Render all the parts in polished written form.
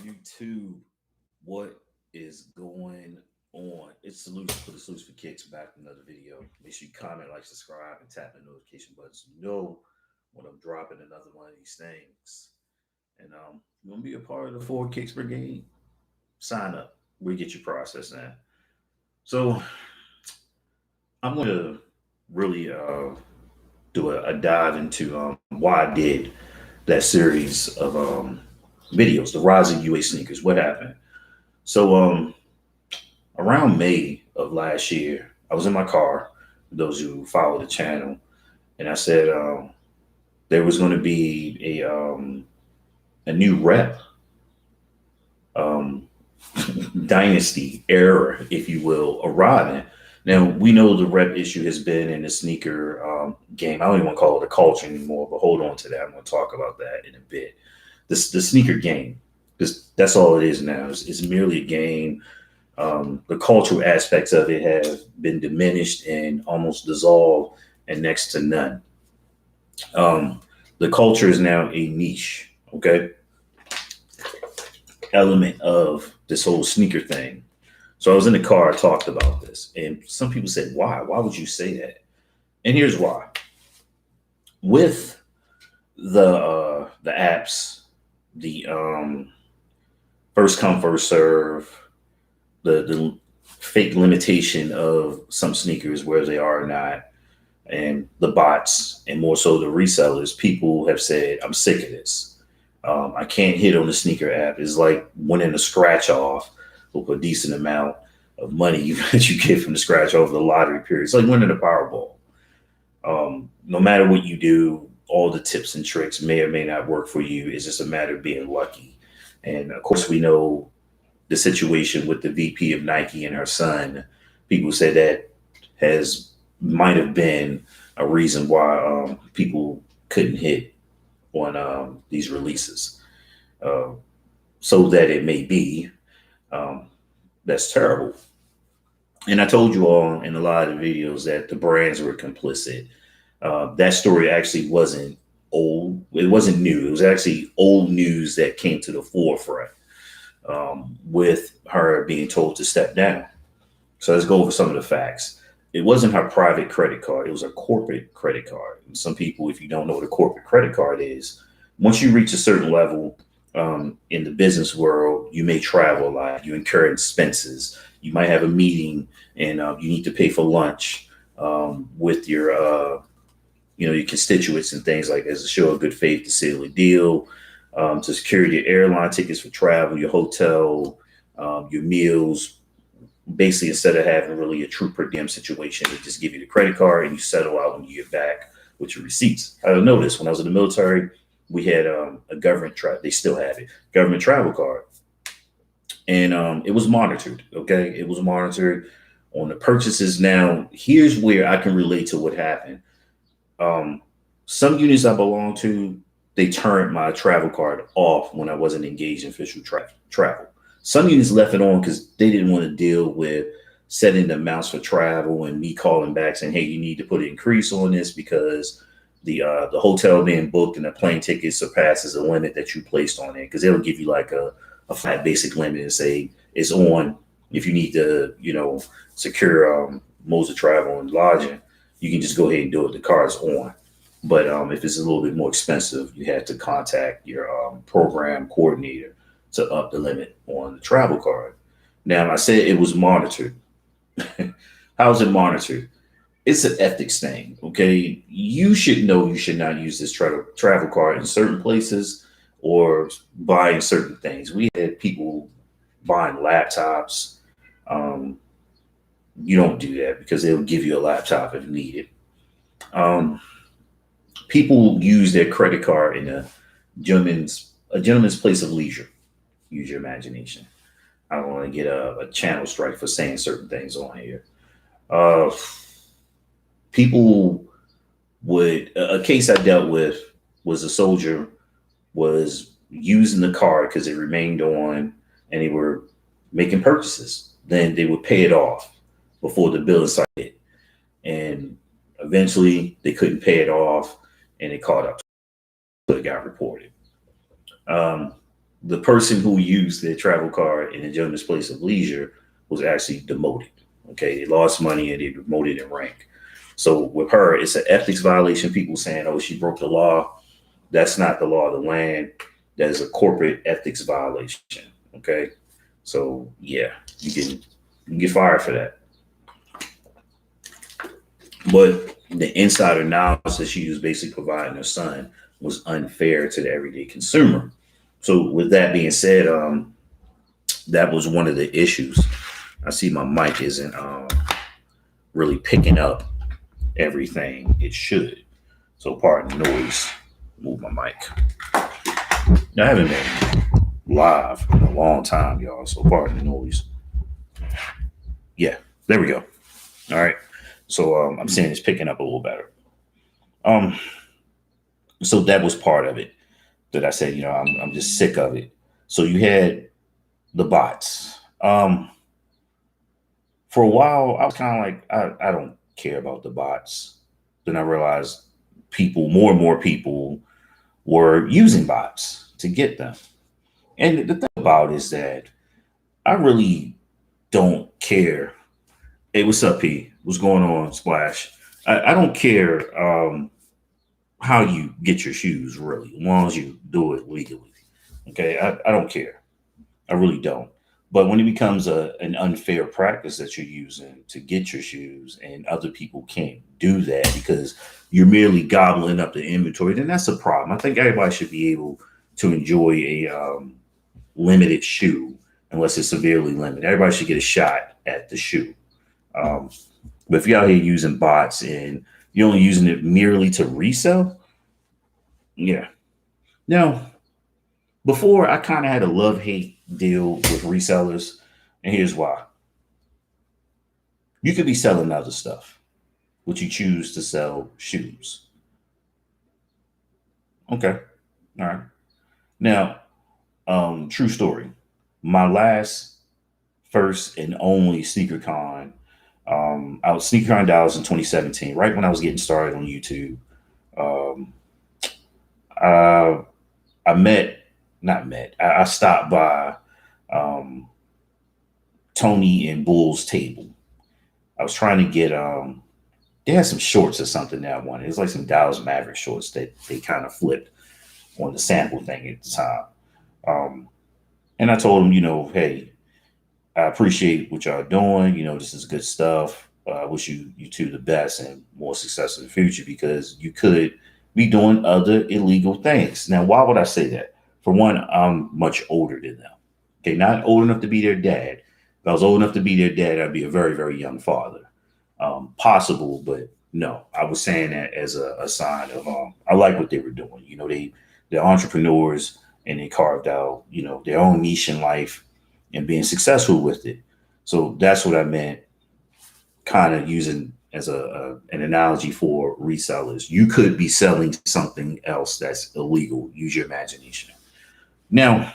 YouTube, what is going on? It's Solution for the Solution for Kicks back with another video. Make sure you comment, like, subscribe, and tap the notification button so you know when I'm dropping another one of these things. And you want to be a part of the Four Kicks Brigade? Sign up. We get your process now. So I'm going to really do a dive into why I did that series of videos, the rise of UA sneakers. What happened? So around May of last year, I was in my car. For those who follow the channel, and I said there was going to be a new rep um, dynasty era, if you will, arriving. Now we know the rep issue has been in the sneaker game. I don't even want to call it a culture anymore, but hold on to that. I'm going to talk about that in a bit. The sneaker game, because that's all it is now. It's merely a game. The cultural aspects of it have been diminished and almost dissolved and next to none. Um, the culture is now a niche, okay, element of this whole sneaker thing. So I was in the car, I talked about this, and some people said, "Why? Why would you say that?" And here's why: with the apps, the first come first serve, the fake limitation of some sneakers where they are or not, and the bots, and more so the resellers, people have said, "I'm sick of this. I can't hit on the sneaker app. It's like winning a scratch off with a decent amount of money that you get from the scratch off the lottery period. It's like winning the Powerball. No matter what you do, all the tips and tricks may or may not work for you. It's just a matter of being lucky." And of course, we know the situation with the VP of Nike and her son. People say that has might have been a reason why people couldn't hit on these releases. Uh, so that it may be, um, that's terrible. And I told you all in a lot of videos that the brands were complicit. That story actually wasn't old. It wasn't new. It was actually old news that came to the forefront with her being told to step down. So let's go over some of the facts. It wasn't her private credit card, it was a corporate credit card. And some people, if you don't know what a corporate credit card is, once you reach a certain level in the business world, you may travel a lot, you incur expenses, you might have a meeting and you need to pay for lunch with your your constituents and things like this to show a good faith to seal a deal, to secure your airline tickets for travel, your hotel, your meals. Basically, instead of having really a true per diem situation, they just give you the credit card and you settle out when you get back with your receipts. I noticed when I was in the military, we had a government they still have it, government travel card, and it was monitored. Okay, it was monitored on the purchases. Now, here's where I can relate to what happened. Um, some units I belong to, they turned my travel card off when I wasn't engaged in official travel. Some units left it on because they didn't want to deal with setting the amounts for travel and me calling back saying, "Hey, you need to put an increase on this because the hotel being booked and the plane ticket surpasses the limit that you placed on it." Because they'll give you like a flat basic limit and say it's on if you need to, secure modes of travel and lodging. You can just go ahead and do it. The card's on. But if it's a little bit more expensive, you have to contact your program coordinator to up the limit on the travel card. Now, I said it was monitored. How's it monitored? It's an ethics thing, okay? You should know you should not use this travel card in certain places or buying certain things. We had people buying laptops. Um, you don't do that because they'll give you a laptop if needed. Um, People use their credit card in a gentleman's place of leisure. Use your imagination. I don't want to get a channel strike for saying certain things on here. Uh, People would a case I dealt with was a soldier was using the card because it remained on and they were making purchases. Then they would pay it off before the billing cycle, and eventually they couldn't pay it off and it caught up, so it got reported. Um, the person who used their travel card in a gentleman's place of leisure was actually demoted. Okay, they lost money and they demoted in rank. So with her, it's an ethics violation. People saying, "Oh, she broke the law." That's not the law of the land. That is a corporate ethics violation. Okay, so yeah, you can get fired for that. But the insider knowledge that she was basically providing her son was unfair to the everyday consumer. So with that being said, that was one of the issues. I see my mic isn't really picking up everything it should. So pardon the noise. Move my mic. I haven't been live in a long time, y'all. So pardon the noise. Yeah, there we go. All right. So I'm saying it's picking up a little better. Um, so that was part of it that I said, I'm just sick of it. So you had the bots. For a while, I was kind of like, I don't care about the bots. Then I realized more and more people were using bots to get them. And the thing about it is that I really don't care. Hey, what's up, P? What's going on, Splash? I don't care how you get your shoes, really, as long as you do it legally. Okay, I don't care. I really don't. But when it becomes an unfair practice that you're using to get your shoes and other people can't do that because you're merely gobbling up the inventory, then that's a problem. I think everybody should be able to enjoy a limited shoe unless it's severely limited. Everybody should get a shot at the shoe. Um, but if you're out here using bots and you're only using it merely to resell, yeah. Now, before I kind of had a love hate deal with resellers, and here's why. You could be selling other stuff, but you choose to sell shoes. Okay. All right. Now, true story. My last, first, and only sneaker con, I was sneaker con Dallas in 2017, right when I was getting started on YouTube. Um, I, I met, not met, I stopped by um, Tony and Bull's table. I was trying to get they had some shorts or something that I wanted. It was like some Dallas Maverick shorts that they kind of flipped on the sample thing at the time. Um, and I told him, hey, I appreciate what y'all doing. This is good stuff. I wish you two the best and more success in the future because you could be doing other illegal things. Now, why would I say that? For one, I'm much older than them. Okay, not old enough to be their dad. If I was old enough to be their dad, I'd be a very, very young father. Possible, but no, I was saying that as a sign of I like what they were doing. They're entrepreneurs and they carved out their own niche in life and being successful with it. So that's what I meant, kind of using as an analogy for resellers. You could be selling something else that's illegal. Use your imagination. Now,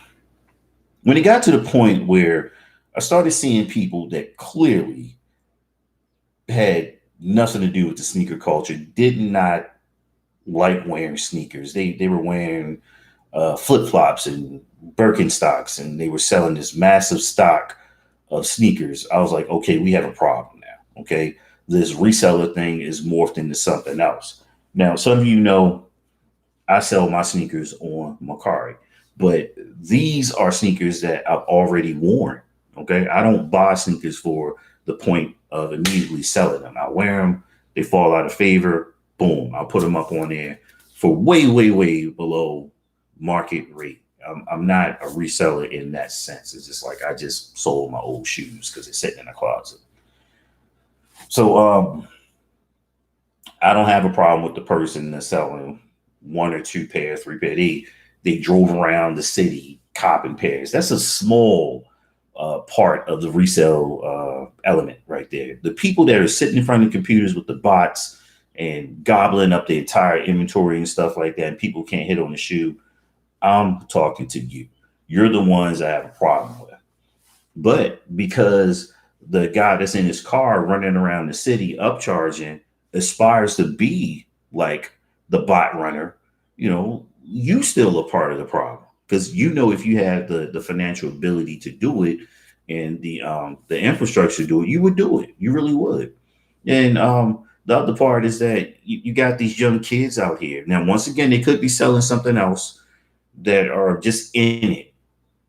when it got to the point where I started seeing people that clearly had nothing to do with the sneaker culture, did not like wearing sneakers. They were wearing flip flops and Birkenstocks, and they were selling this massive stock of sneakers. I was like, okay, we have a problem now. Okay, this reseller thing is morphed into something else. Now, some of you know I sell my sneakers on Macari, but these are sneakers that I've already worn. Okay, I don't buy sneakers for the point of immediately selling them. I wear them, they fall out of favor, boom, I'll put them up on there for way, way, way below market rate. I'm not a reseller in that sense. It's just like I just sold my old shoes because they're sitting in a closet. So I don't have a problem with the person that's selling one or two pairs, three pair. They drove around the city copping pairs. That's a small part of the resale element right there. The people that are sitting in front of computers with the bots and gobbling up the entire inventory and stuff like that, and people can't hit on the shoe. I'm talking to you. You're the ones I have a problem with. But because the guy that's in his car running around the city upcharging aspires to be like the bot runner, you still a part of the problem. because if you have the financial ability to do it and the infrastructure to do it, you would do it. You really would. And the other part is that you got these young kids out here. Now, once again, they could be selling something else that are just in it.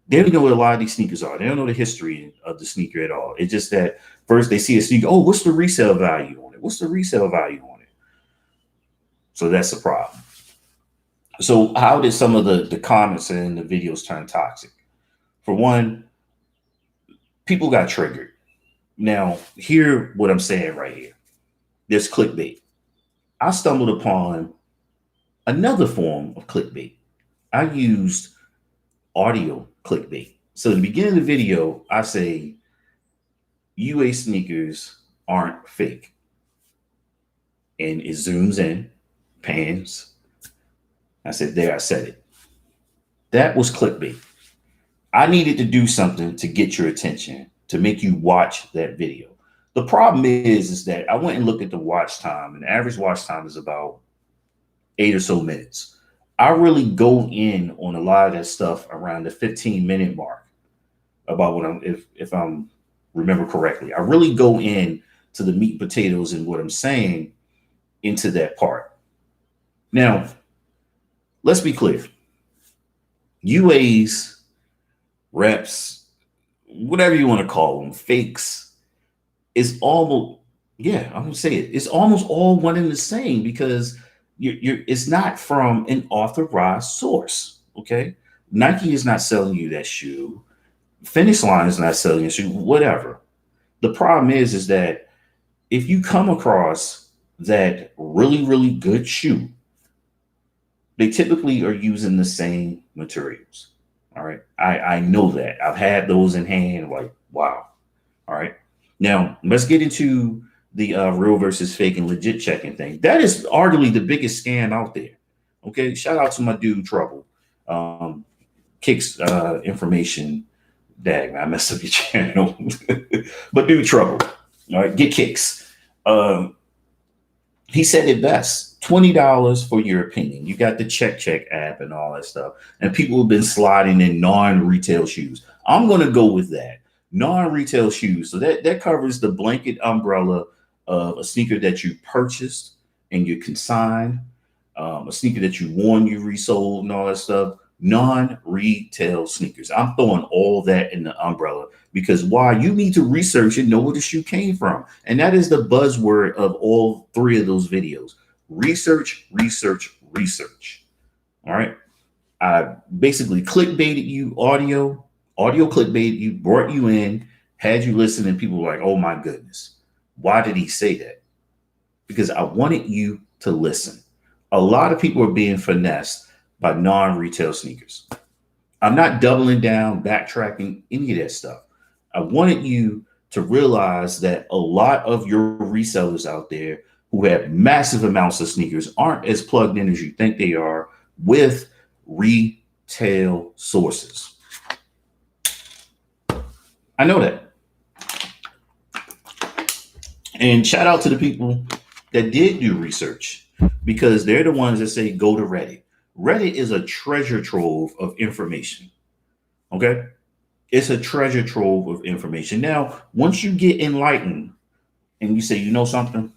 They don't know what a lot of these sneakers are. They don't know the history of the sneaker at all. It's just that first they see a sneaker. Oh, what's the resale value on it? What's the resale value on it? So that's the problem. So how did some of the comments and the videos turn toxic? For one, people got triggered. Now, hear what I'm saying right here. There's clickbait. I stumbled upon another form of clickbait. I used audio clickbait. So, in the beginning of the video, I say UA sneakers aren't fake. And it zooms in, pans. I said, there, I said it. That was clickbait. I needed to do something to get your attention, to make you watch that video. The problem is that I went and looked at the watch time, and the average watch time is about 8 or so minutes. I really go in on a lot of that stuff around the 15-minute mark about what if I'm remember correctly. I really go in to the meat and potatoes and what I'm saying into that part. Now, let's be clear. UAs, reps, whatever you want to call them, fakes, is almost, yeah, I'm gonna say it. It's almost all one and the same because it's not from an authorized source. Okay, Nike is not selling you that shoe. Finish Line is not selling you a shoe. Whatever. The problem is that if you come across that really, really good shoe, they typically are using the same materials. All right. I know that. I've had those in hand. Like, wow. All right. Now, let's get into the real versus fake and legit checking thing. That is arguably the biggest scam out there. Okay. Shout out to my dude, Trouble. Kicks information. Dang, I messed up your channel. But dude, Trouble. All right. Get kicks. He said it best. $20 for your opinion. You got the Check app and all that stuff. And people have been sliding in non-retail shoes. I'm going to go with that. Non-retail shoes. So that covers the blanket umbrella of a sneaker that you purchased and you consigned, a sneaker that you won, you resold and all that stuff. Non-retail sneakers. I'm throwing all that in the umbrella because why? You need to research and know where the shoe came from. And that is the buzzword of all three of those videos. Research, research, research. All right. I basically clickbaited you, audio clickbaited you, brought you in, had you listen, and people were like, oh my goodness. Why did he say that? Because I wanted you to listen. A lot of people are being finessed by non-retail sneakers. I'm not doubling down, backtracking, any of that stuff. I wanted you to realize that a lot of your resellers out there who have massive amounts of sneakers aren't as plugged in as you think they are with retail sources. I know that. And shout out to the people that did do research because they're the ones that say go to Reddit. Reddit is a treasure trove of information. Okay? It's a treasure trove of information. Now, once you get enlightened and you say, you know something?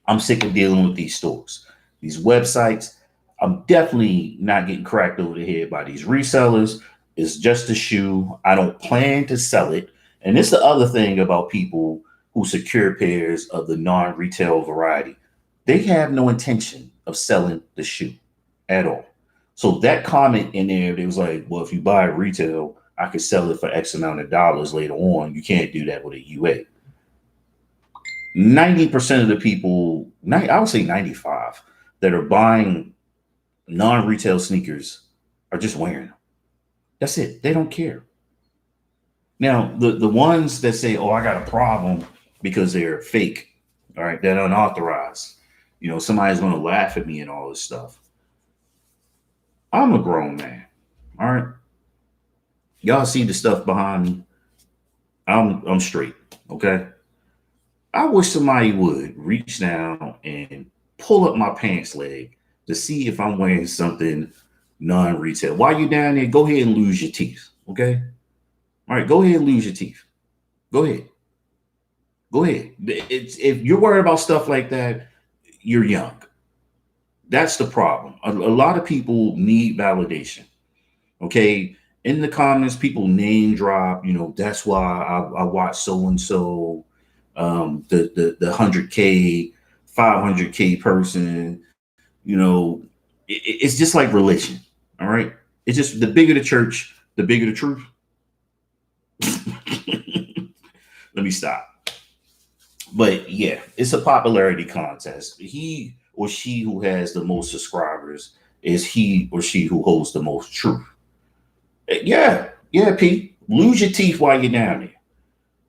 I'm sick of dealing with these stores, these websites. I'm definitely not getting cracked over the head by these resellers. It's just a shoe. I don't plan to sell it. And it's the other thing about people who secure pairs of the non-retail variety. They have no intention of selling the shoe at all. So that comment in there, it was like, well, if you buy it retail, I could sell it for X amount of dollars later on. You can't do that with a UA. 90% of the people, I would say 95, that are buying non-retail sneakers are just wearing them. That's it. They don't care. Now, the ones that say, oh, I got a problem because they're fake, all right, they're unauthorized. You know, somebody's going to laugh at me and all this stuff. I'm a grown man, all right? Y'all see the stuff behind me? I'm straight, okay? I wish somebody would reach down and pull up my pants leg to see if I'm wearing something non-retail. While you're down there, go ahead and lose your teeth. Okay. All right. Go ahead and lose your teeth. Go ahead. Go ahead. If you're worried about stuff like that, you're young. That's the problem. A lot of people need validation. Okay. In the comments, people name drop, that's why I watch so and so, the 100K, 500K person, it's just like religion. All right. It's just the bigger the church, the bigger the truth. Let me stop. But yeah, it's a popularity contest. He or she who has the most subscribers is he or she who holds the most truth. Yeah, Pete. Lose your teeth while you're down there.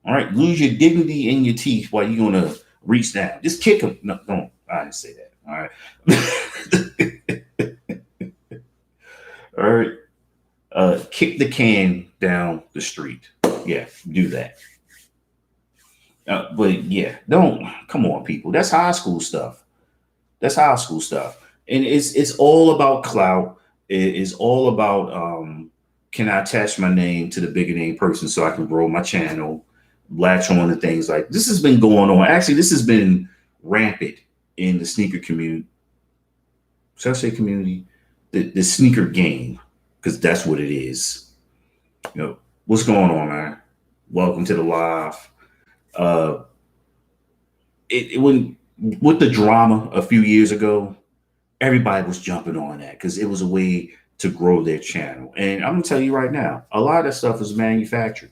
All right, lose your dignity in your teeth while you're gonna reach down. Just kick them. No, don't. I didn't say that. All right. All right. Kick the can down the street. Yeah, do that. But yeah, don't come on, people. That's high school stuff. That's high school stuff, and it's all about clout. It is all about can I attach my name to the bigger name person so I can grow my channel, latch on to things like this has been going on. Actually, this has been rampant in the sneaker community. Should I say community? The sneaker game, because that's what it is. What's going on, man? Welcome to the live. It when with the drama a few years ago, everybody was jumping on that because it was a way to grow their channel. And I'm gonna tell you right now, a lot of that stuff is manufactured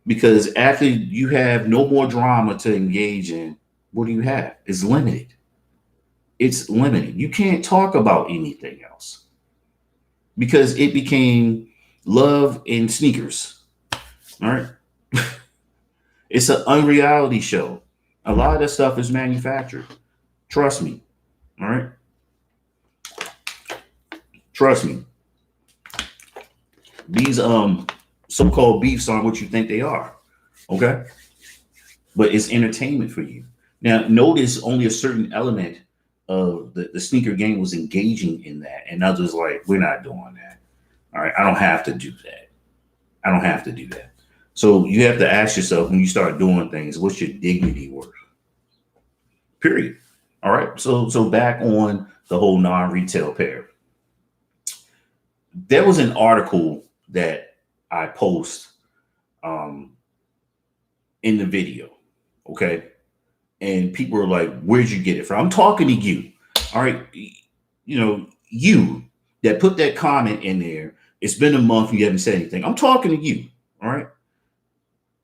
because after you have no more drama to engage in, what do you have? It's limited. It's limited. You can't talk about anything else because it became love and sneakers. All right. It's an unreality show. A lot of that stuff is manufactured. Trust me. All right. Trust me. These so-called beefs aren't what you think they are. Okay. But it's entertainment for you. Now, notice only a certain element of the sneaker game was engaging in that. And others like, we're not doing that. All right. I don't have to do that. I don't have to do that. So you have to ask yourself when you start doing things, what's your dignity worth? Period. All right. So back on the whole non-retail pair. There was an article that I post in the video. Okay. And people are like, where'd you get it from? I'm talking to you. All right. You that put that comment in there. It's been a month and you haven't said anything. I'm talking to you. All right.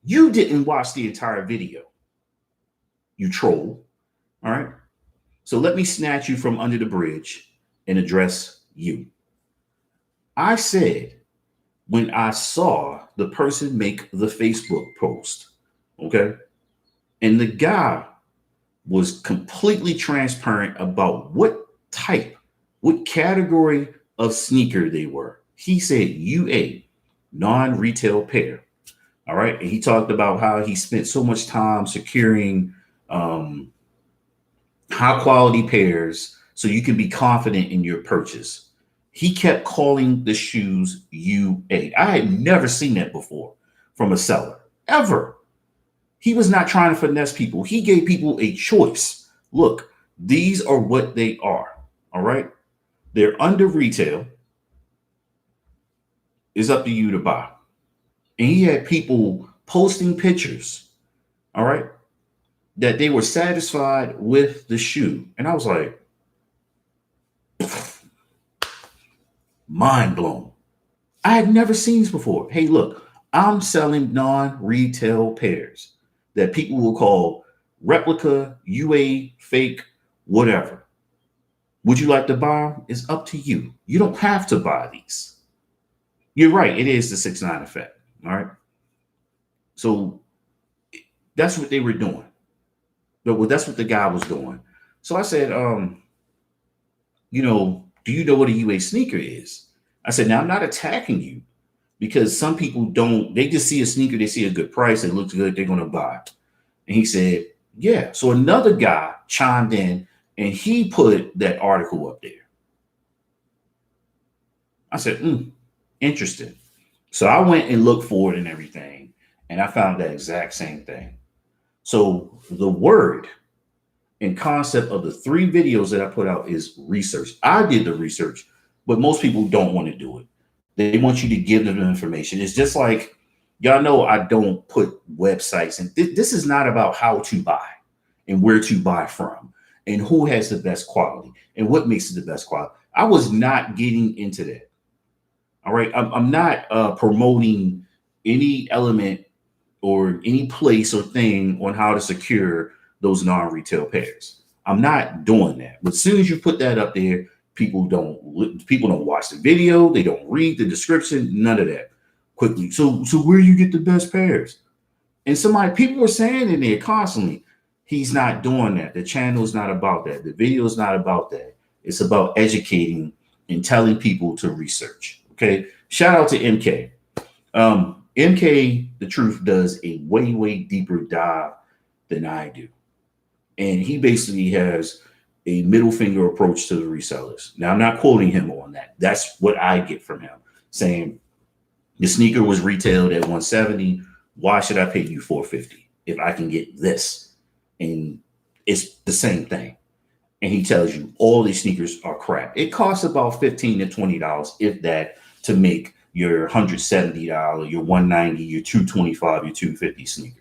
You didn't watch the entire video. You troll. All right. So let me snatch you from under the bridge and address you. I said, when I saw the person make the Facebook post, okay, and the guy was completely transparent about what category of sneaker they were. He said UA, non-retail pair. All right. And he talked about how he spent so much time securing high quality pairs so you can be confident in your purchase. He kept calling the shoes UA. I had never seen that before from a seller, ever. He was not trying to finesse people. He gave people a choice. Look, these are what they are. All right. They're under retail. It's up to you to buy. And he had people posting pictures, all right, that they were satisfied with the shoe. And I was like, mind blown. I had never seen this before. Hey, look, I'm selling non-retail pairs that people will call replica, UA, fake, whatever. Would you like to buy them? It's up to you. You don't have to buy these. You're right. It is the 6ix9ine effect. All right. So that's what they were doing. That's what the guy was doing. So I said, do you know what a UA sneaker is? I said, now I'm not attacking you because some people don't, they just see a sneaker, they see a good price, it looks good, they're going to buy it. And he said, yeah. So another guy chimed in and he put that article up there. I said, interesting. So I went and looked for it and everything, and I found that exact same thing. So the word and concept of the 3 videos that I put out is research. I did the research, but most people don't want to do it. They want you to give them the information. It's just like, y'all know I don't put websites, and this is not about how to buy and where to buy from and who has the best quality and what makes it the best quality. I was not getting into that. All right. I'm not promoting any element or any place or thing on how to secure those non-retail pairs. I'm not doing that. But as soon as you put that up there, people don't watch the video, they don't read the description, none of that. Quickly. So where you get the best pairs? And people were saying in there constantly, he's not doing that. The channel is not about that. The video is not about that. It's about educating and telling people to research. Okay. Shout out to MK. MK, the truth, does a way, way deeper dive than I do. And he basically has a middle finger approach to the resellers. Now, I'm not quoting him on that. That's what I get from him, saying the sneaker was retailed at 170. Why should I pay you 450 if I can get this? And it's the same thing. And he tells you all these sneakers are crap. It costs about $15 to $20, if that, to make your $170, your $190, your $225, your $250 sneaker.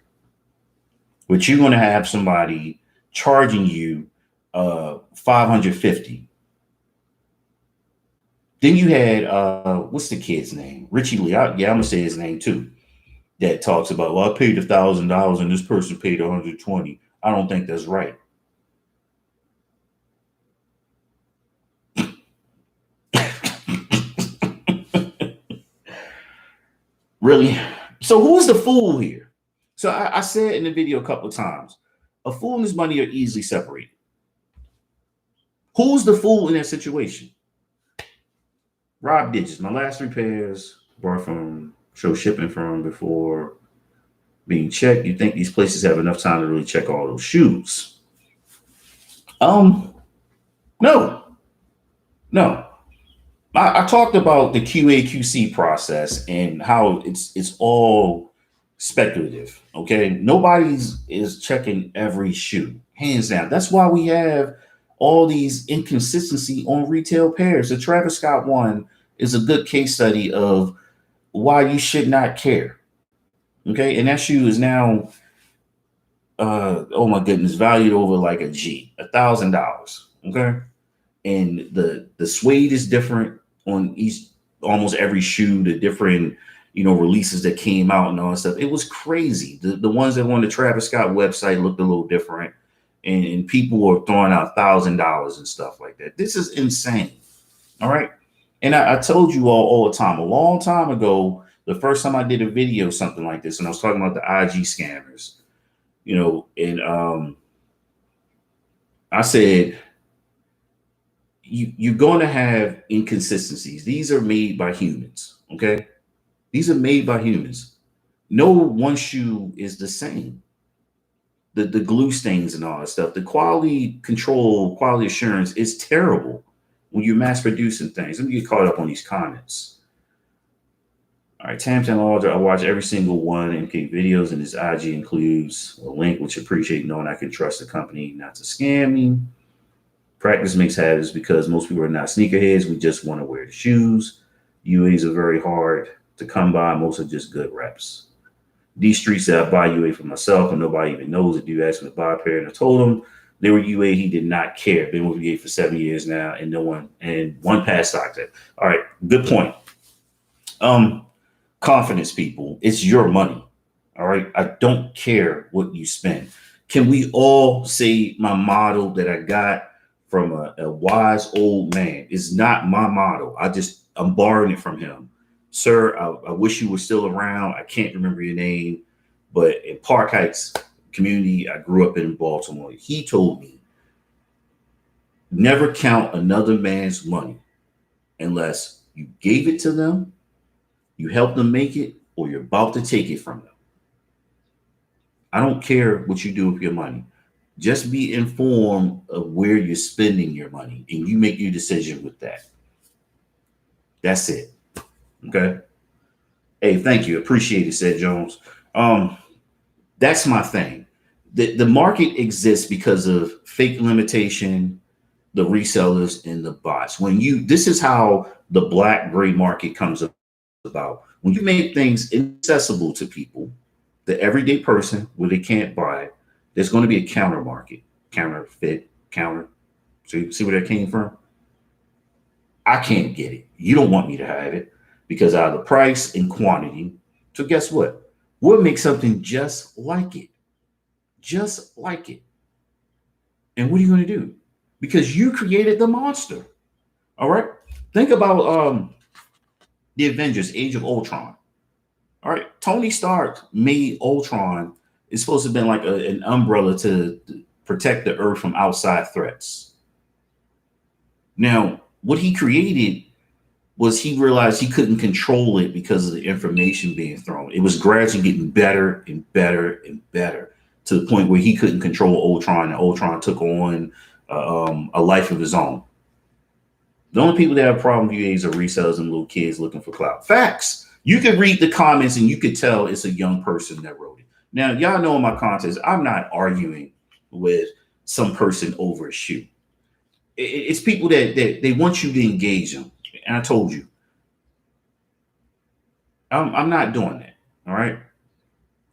But you're going to have somebody charging you $550. Then you had what's the kid's name? Richie Lee. I'm gonna say his name too. That talks about, well, I paid $1,000 and this person paid $120. I don't think that's right. Really? So who's the fool here? So I said in the video a couple of times, a fool and his money are easily separated. Who's the fool in that situation? Rob Digits. My last 3 pairs brought from show shipping from before being checked. You think these places have enough time to really check all those shoes? No. I talked about the QA QC process and how it's all speculative. Okay, nobody's is checking every shoe, hands down. That's why we have all these inconsistency on retail pairs. The Travis Scott one is a good case study of why you should not care. Okay, and that shoe is now, oh my goodness, valued over like $1,000. Okay, and the suede is different on almost every shoe. The different releases that came out and all that stuff. It was crazy. The ones that were on the Travis Scott website looked a little different, and people were throwing out $1,000 and stuff like that. This is insane. All right. And I told you all the time, a long time ago, the first time I did a video, something like this, and I was talking about the IG scammers, and I said, you're going to have inconsistencies. These are made by humans. Okay. These are made by humans. No one shoe is the same. The glue stains and all that stuff. The quality control, quality assurance is terrible when you're mass producing things. Let me get caught up on these comments. All right, Tamton Alder, I watch every single one MK videos, and his IG includes a link, which I appreciate knowing I can trust the company not to scam me. Practice makes habits because most people are not sneakerheads. We just want to wear the shoes. UAs are very hard to come by. Most are just good reps. These streets that I buy UA for myself and nobody even knows it. Dude asked me to buy a pair, and I told him they were UA. He did not care. Been with UA for 7 years now, and one past stock there. All right, good point. Confidence, people. It's your money. All right. I don't care what you spend. Can we all say my model that I got from a wise old man is not my model? I'm borrowing it from him. Sir, I wish you were still around. I can't remember your name, but in Park Heights community, I grew up in Baltimore. He told me, never count another man's money unless you gave it to them, you helped them make it, or you're about to take it from them. I don't care what you do with your money. Just be informed of where you're spending your money, and you make your decision with that. That's it. Okay. Hey, thank you. Appreciate it, said Jones. Um, that's my thing. The market exists because of fake limitation, the resellers, and the bots. This is how the black gray market comes about. When you make things inaccessible to people, the everyday person, where they can't buy it, there's going to be a counter market, counterfeit, counter. So you see where that came from? I can't get it. You don't want me to have it because out of the price and quantity. So guess what? We'll make something just like it. Just like it. And what are you going to do? Because you created the monster. All right. Think about the Avengers, Age of Ultron. All right. Tony Stark made Ultron. It's supposed to have been like an umbrella to protect the Earth from outside threats. Now, what he created was he realized he couldn't control it because of the information being thrown. It was gradually getting better and better and better to the point where he couldn't control Ultron, and Ultron took on a life of his own. The only people that have a problem with UAs are resellers and little kids looking for clout. Facts. You could read the comments and you could tell it's a young person that wrote it. Now, y'all know in my context, I'm not arguing with some person over a shoe. It's people that they want you to engage them. And I told you, I'm not doing that. All right.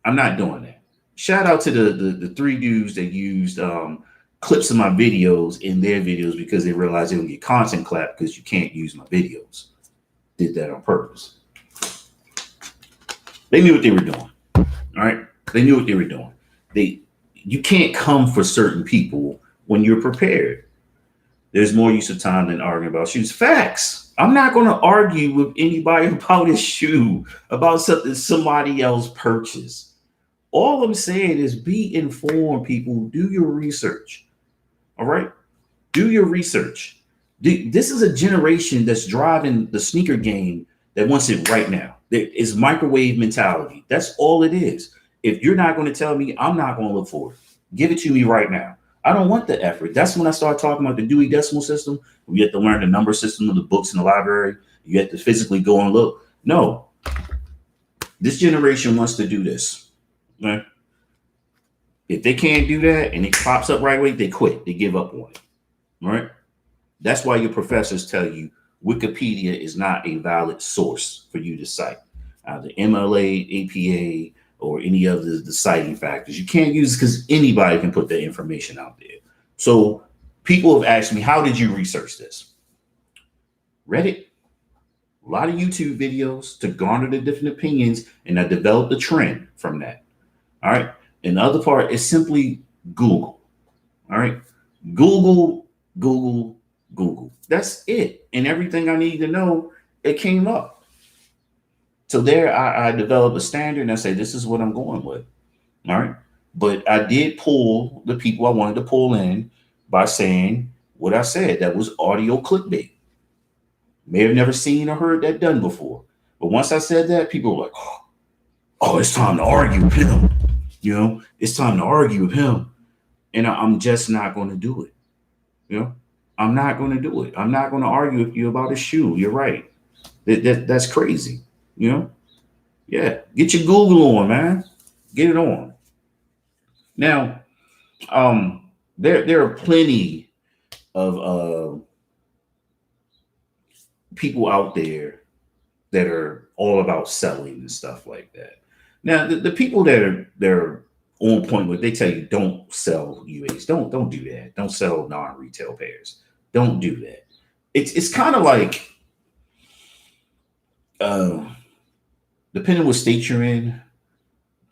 I'm not doing that. Shout out to the three dudes that used clips of my videos in their videos because they realized they don't get content clap because you can't use my videos. Did that on purpose. They knew what they were doing. All right. They knew what they were doing. You can't come for certain people when you're prepared. There's more use of time than arguing about shoes. Facts. I'm not going to argue with anybody about a shoe, about something somebody else purchased. All I'm saying is be informed, people. Do your research. All right? Do your research. This is a generation that's driving the sneaker game that wants it right now. It's microwave mentality. That's all it is. If you're not going to tell me, I'm not going to look for it. Give it to me right now. I don't want the effort. That's when I start talking about the Dewey Decimal System. You have to learn the number system of the books in the library. You have to physically go and look. No. This generation wants to do this. Right? If they can't do that and it pops up right away, they quit. They give up on it. All right? That's why your professors tell you Wikipedia is not a valid source for you to cite. The MLA, APA, or any of the citing factors. You can't use it because anybody can put that information out there. So people have asked me, how did you research this? Reddit, a lot of YouTube videos to garner the different opinions, and I developed a trend from that. All right. And the other part is simply Google. All right. Google. That's it. And everything I need to know, it came up. So there I developed a standard and I say, this is what I'm going with. All right. But I did pull the people I wanted to pull in by saying what I said. That was audio clickbait. May have never seen or heard that done before. But once I said that, people were like, oh, it's time to argue with him. You know, it's time to argue with him. And I'm just not going to do it. You know, I'm not going to do it. I'm not going to argue with you about a shoe. You're right. That's crazy. You know, yeah, get your Google on, man. Get it on. Now, there are plenty of people out there that are all about selling and stuff like that. Now, the people they're on point with, they tell you don't sell UAs. Don't do that. Don't sell non-retail pairs. Don't do that. It's kind of like depending what state you're in,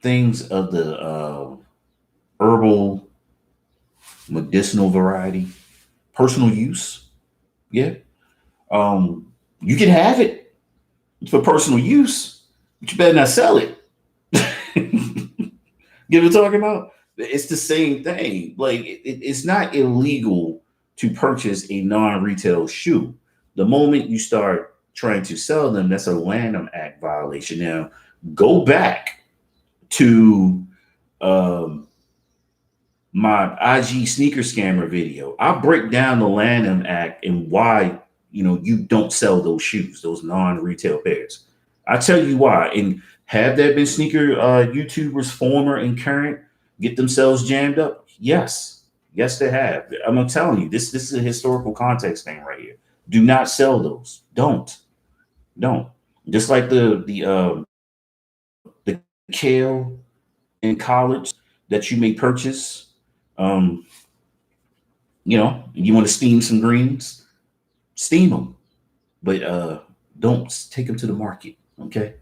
things of the herbal, medicinal variety, personal use, yeah, you can have it for personal use, but you better not sell it. Get what I'm talking about? It's the same thing. Like it's not illegal to purchase a non-retail shoe. The moment you start trying to sell them, that's a Lanham Act violation. Now, go back to my IG sneaker scammer video. I break down the Lanham Act and why you don't sell those shoes, those non-retail pairs. I tell you why. And have there been sneaker YouTubers, former and current, get themselves jammed up? Yes, yes, they have. I'm telling you, this is a historical context thing right here. Do not sell those. Don't. Just like the kale in college that you may purchase. Um, you want to steam some greens, steam them, but don't take them to the market. Okay.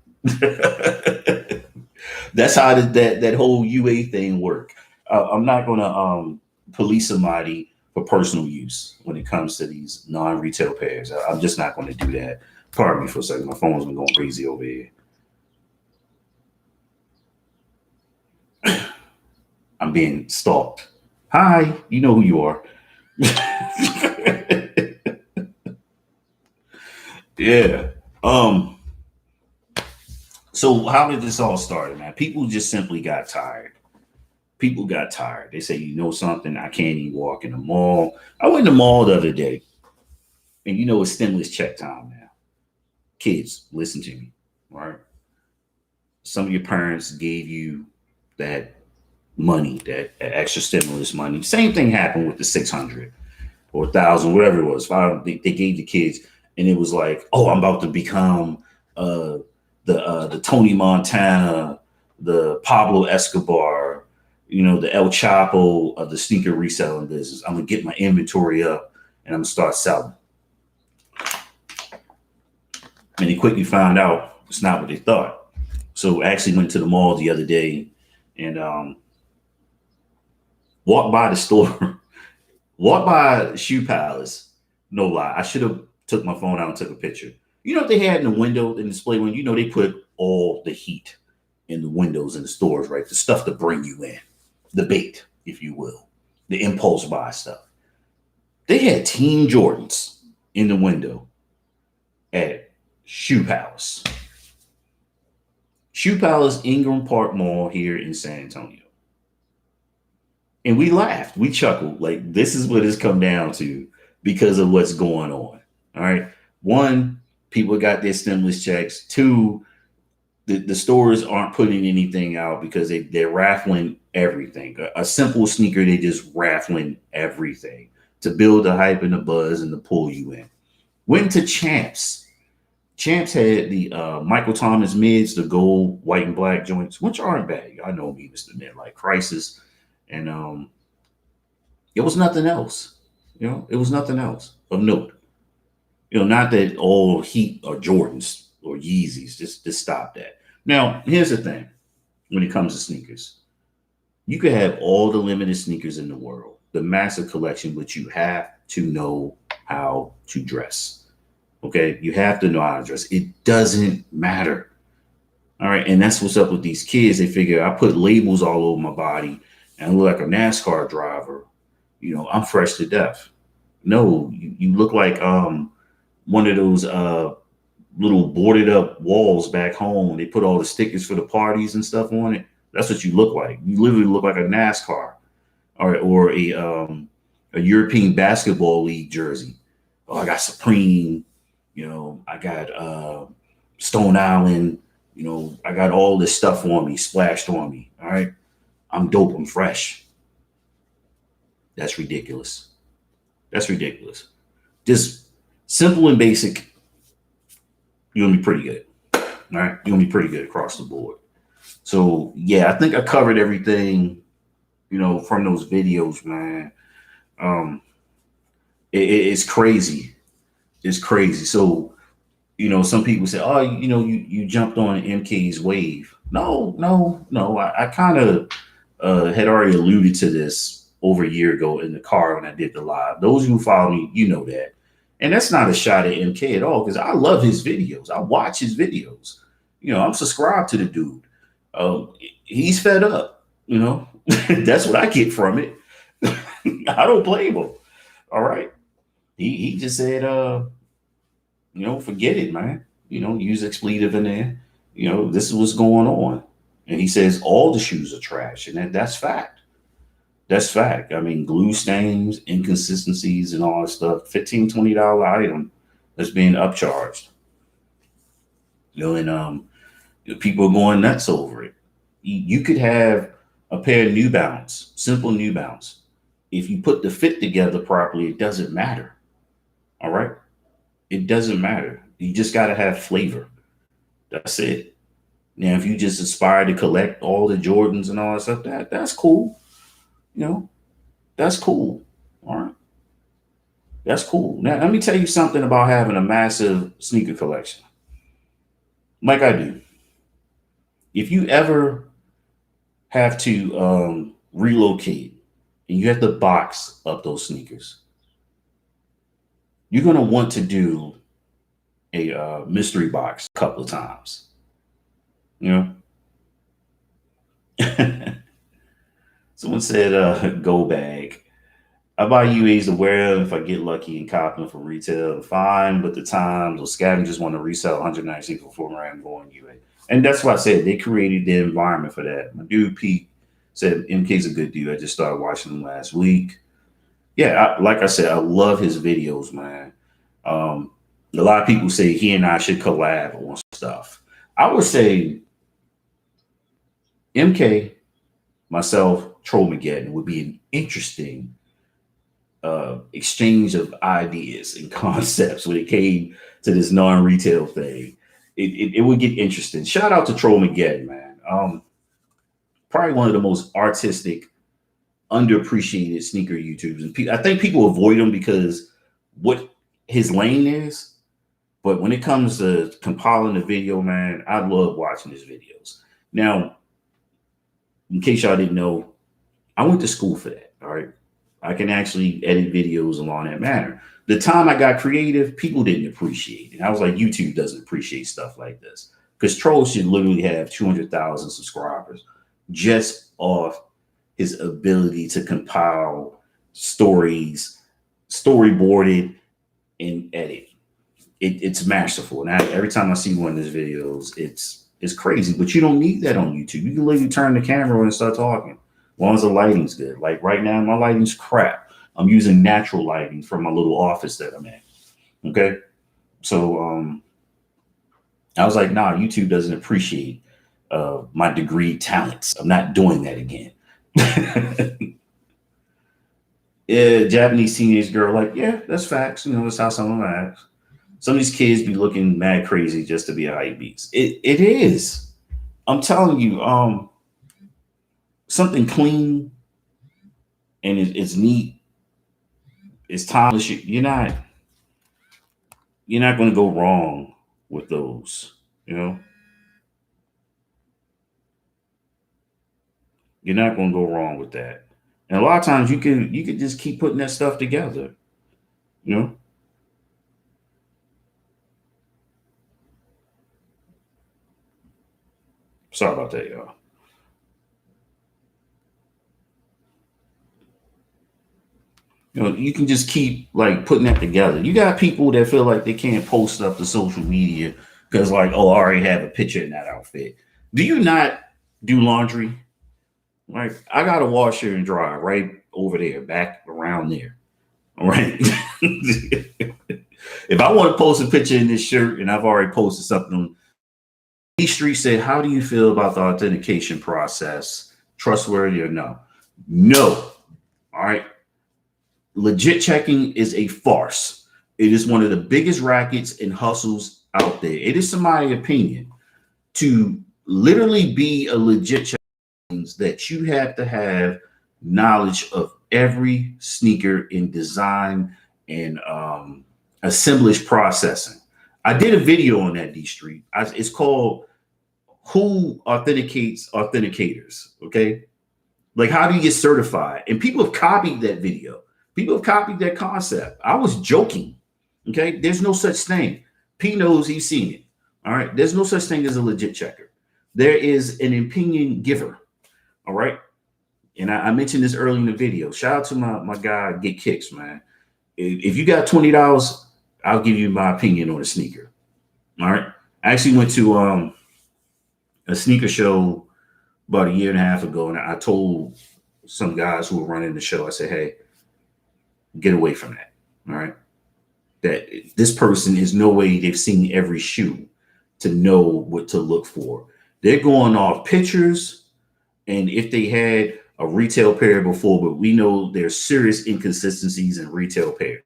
That's how that whole UA thing work. I'm not gonna police somebody for personal use when it comes to these non-retail pairs. I'm just not going to do that. Pardon me for a second. My phone's been going crazy over here. I'm being stalked. Hi, you know who you are. Yeah. So how did this all start, man? People just simply got tired. People got tired. They say, something, I can't even walk in the mall. I went in the mall the other day, and it's stimulus check time now. Kids, listen to me, right? Some of your parents gave you that money, that extra stimulus money. Same thing happened with the 600 or 1,000, whatever it was. They gave the kids, and it was like, oh, I'm about to become the Tony Montana, the Pablo Escobar, the El Chapo of the sneaker reselling business. I'm gonna get my inventory up and I'm gonna start selling. And they quickly found out it's not what they thought. So I actually went to the mall the other day and walked by the store, walked by Shoe Palace. No lie, I should have took my phone out and took a picture. You know what they had in the window, in the display window? They put all the heat in the windows in the stores, right? The stuff to bring you in, the bait, if you will, the impulse buy stuff. They had Team Jordans in the window at Shoe Palace. Shoe Palace, Ingram Park Mall here in San Antonio. And we laughed, we chuckled, like this is what it's come down to because of what's going on. All right. One, people got their stimulus checks. Two, the stores aren't putting anything out because they're raffling everything. A simple sneaker, they just raffling everything to build the hype and the buzz and to pull you in. Went to Champs. Champs had the Michael Thomas mids, the gold, white, and black joints, which aren't bad. I know me, Mr. Midlife Crisis. And it was nothing else. It was nothing else of note. Not that all Heat or Jordans or Yeezys, just stop that. Now, here's the thing when it comes to sneakers. You could have all the limited sneakers in the world, the massive collection, but you have to know how to dress. Okay? You have to know how to dress. It doesn't matter. All right. And that's what's up with these kids. They figure I put labels all over my body and I look like a NASCAR driver. I'm fresh to death. No, you look like one of those little boarded up walls back home. They put all the stickers for the parties and stuff on it. That's what you look like. You literally look like a NASCAR or a European basketball league jersey. Oh, I got Supreme. I got Stone Island. I got all this stuff on me, splashed on me. All right, I'm dope. I'm fresh. That's ridiculous. That's ridiculous. Just simple and basic. You're gonna be pretty good. All right, you're gonna be pretty good across the board. So yeah, I think I covered everything. From those videos, man. It's crazy. It's crazy. So some people say, oh, you jumped on MK's wave. No. I kind of had already alluded to this over a year ago in the car when I did the live. Those who follow me, that. And that's not a shot at MK at all because I love his videos. I watch his videos. I'm subscribed to the dude. He's fed up. That's what I get from it. I don't blame him. All right. He just said, forget it, man. Use expletive in there. This is what's going on. And he says all the shoes are trash. And that's fact. That's fact. I mean, glue stains, inconsistencies, and all that stuff. $15, $20 item. that's being upcharged. And people are going nuts over it. You could have a pair of New Balance, simple New Balance. If you put the fit together properly, it doesn't matter. All right, it doesn't matter. You just got to have flavor. That's it. Now, if you just aspire to collect all the Jordans and all that stuff, that's cool. You know, that's cool. All right, that's cool. Now, let me tell you something about having a massive sneaker collection, like I do. If you ever have to relocate and you have to box up those sneakers, you're gonna want to do a mystery box a couple of times. You know, someone said, "Go bag." I buy UAs to wear if I get lucky and cop them for retail. Fine, but the times or scavengers want to resell 196 for 4 grand going UA. And that's why I said they created the environment for that. My dude Pete said MK's a good dude. I just started watching him last week. Yeah, like I said, I love his videos, man. A lot of people say he and I should collab on stuff. I would say MK, myself, Trollmageddon would be an interesting exchange of ideas and concepts when it came to this non-retail thing. It would get interesting. Shout out to Trollmageddon, man. Probably one of the most artistic, underappreciated sneaker YouTubers. And I think people avoid him because what his lane is. But when it comes to compiling the video, man, I love watching his videos. Now, in case y'all didn't know, I went to school for that. All right. I can actually edit videos along that manner. The time I got creative, people didn't appreciate it. I was like, YouTube doesn't appreciate stuff like this because Troll should literally have 200,000 subscribers just off his ability to compile stories, storyboarded, and edit. It's masterful. And every time I see one of his videos, it's crazy. But you don't need that on YouTube. You can literally turn the camera on and start talking. As long as the lighting's good. Like right now, my lighting's crap. I'm using natural lighting from my little office that I'm in. Okay. So I was like, nah, YouTube doesn't appreciate my degree talents. I'm not doing that again. Yeah, Japanese teenage girl, like, yeah, that's facts. You know, that's how some of them act. Some of these kids be looking mad crazy just to be a hype beast. It is. I'm telling you, something clean and it's neat. It's timeless. You're not going to go wrong with those. You know, you're not going to go wrong with that. And a lot of times you could just keep putting that stuff together. You know, sorry about that, y'all. You know, you can just keep like putting that together. You got people that feel like they can't post up to social media because, like, oh, I already have a picture in that outfit. Do you not do laundry? Like, I got a washer and dryer right over there, back around there. All right. If I want to post a picture in this shirt and I've already posted something on E Street, said, how do you feel about the authentication process? Trustworthy or no? No. All right. Legit checking is a farce. It is one of the biggest rackets and hustles out there. It is, in my opinion, to literally be a legit check means that you have to have knowledge of every sneaker in design and assemblage processing. I did a video on that, D Street. It's called Who Authenticates Authenticators. Okay. Like, how do you get certified? And people have copied that video. People have copied that concept. I was joking. Okay. There's no such thing. P knows, he's seen it. All right. There's no such thing as a legit checker. There is an opinion giver. All right. And I mentioned this early in the video. Shout out to my guy, Get Kicks, man. If you got $20, I'll give you my opinion on a sneaker. All right. I actually went to a sneaker show about a year and a half ago, and I told some guys who were running the show, I said, hey, get away from that. All right. that this person is no way they've seen every shoe to know what to look for. They're going off pictures, and if they had a retail pair before, but we know there's serious inconsistencies in retail pairs,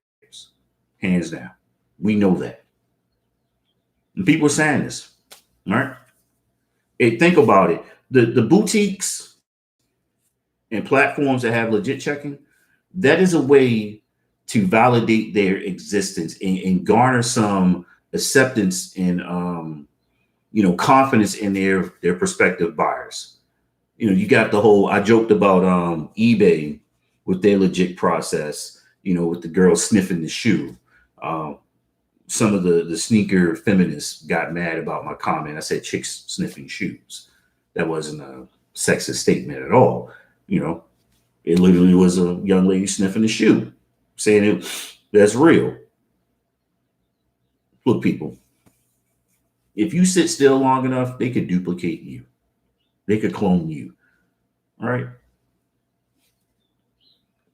hands down. We know that. And people are saying this, right? Hey, think about it. The boutiques and platforms that have legit checking, that is a way to validate their existence and garner some acceptance and confidence in their prospective buyers. You got the whole, I joked about eBay with their legit process, with the girl sniffing the shoe. Some of the sneaker feminists got mad about my comment. I said chicks sniffing shoes. That wasn't a sexist statement at all. It literally was a young lady sniffing the shoe, saying that's real. Look, people, if you sit still long enough, they could duplicate you. They could clone you. All right.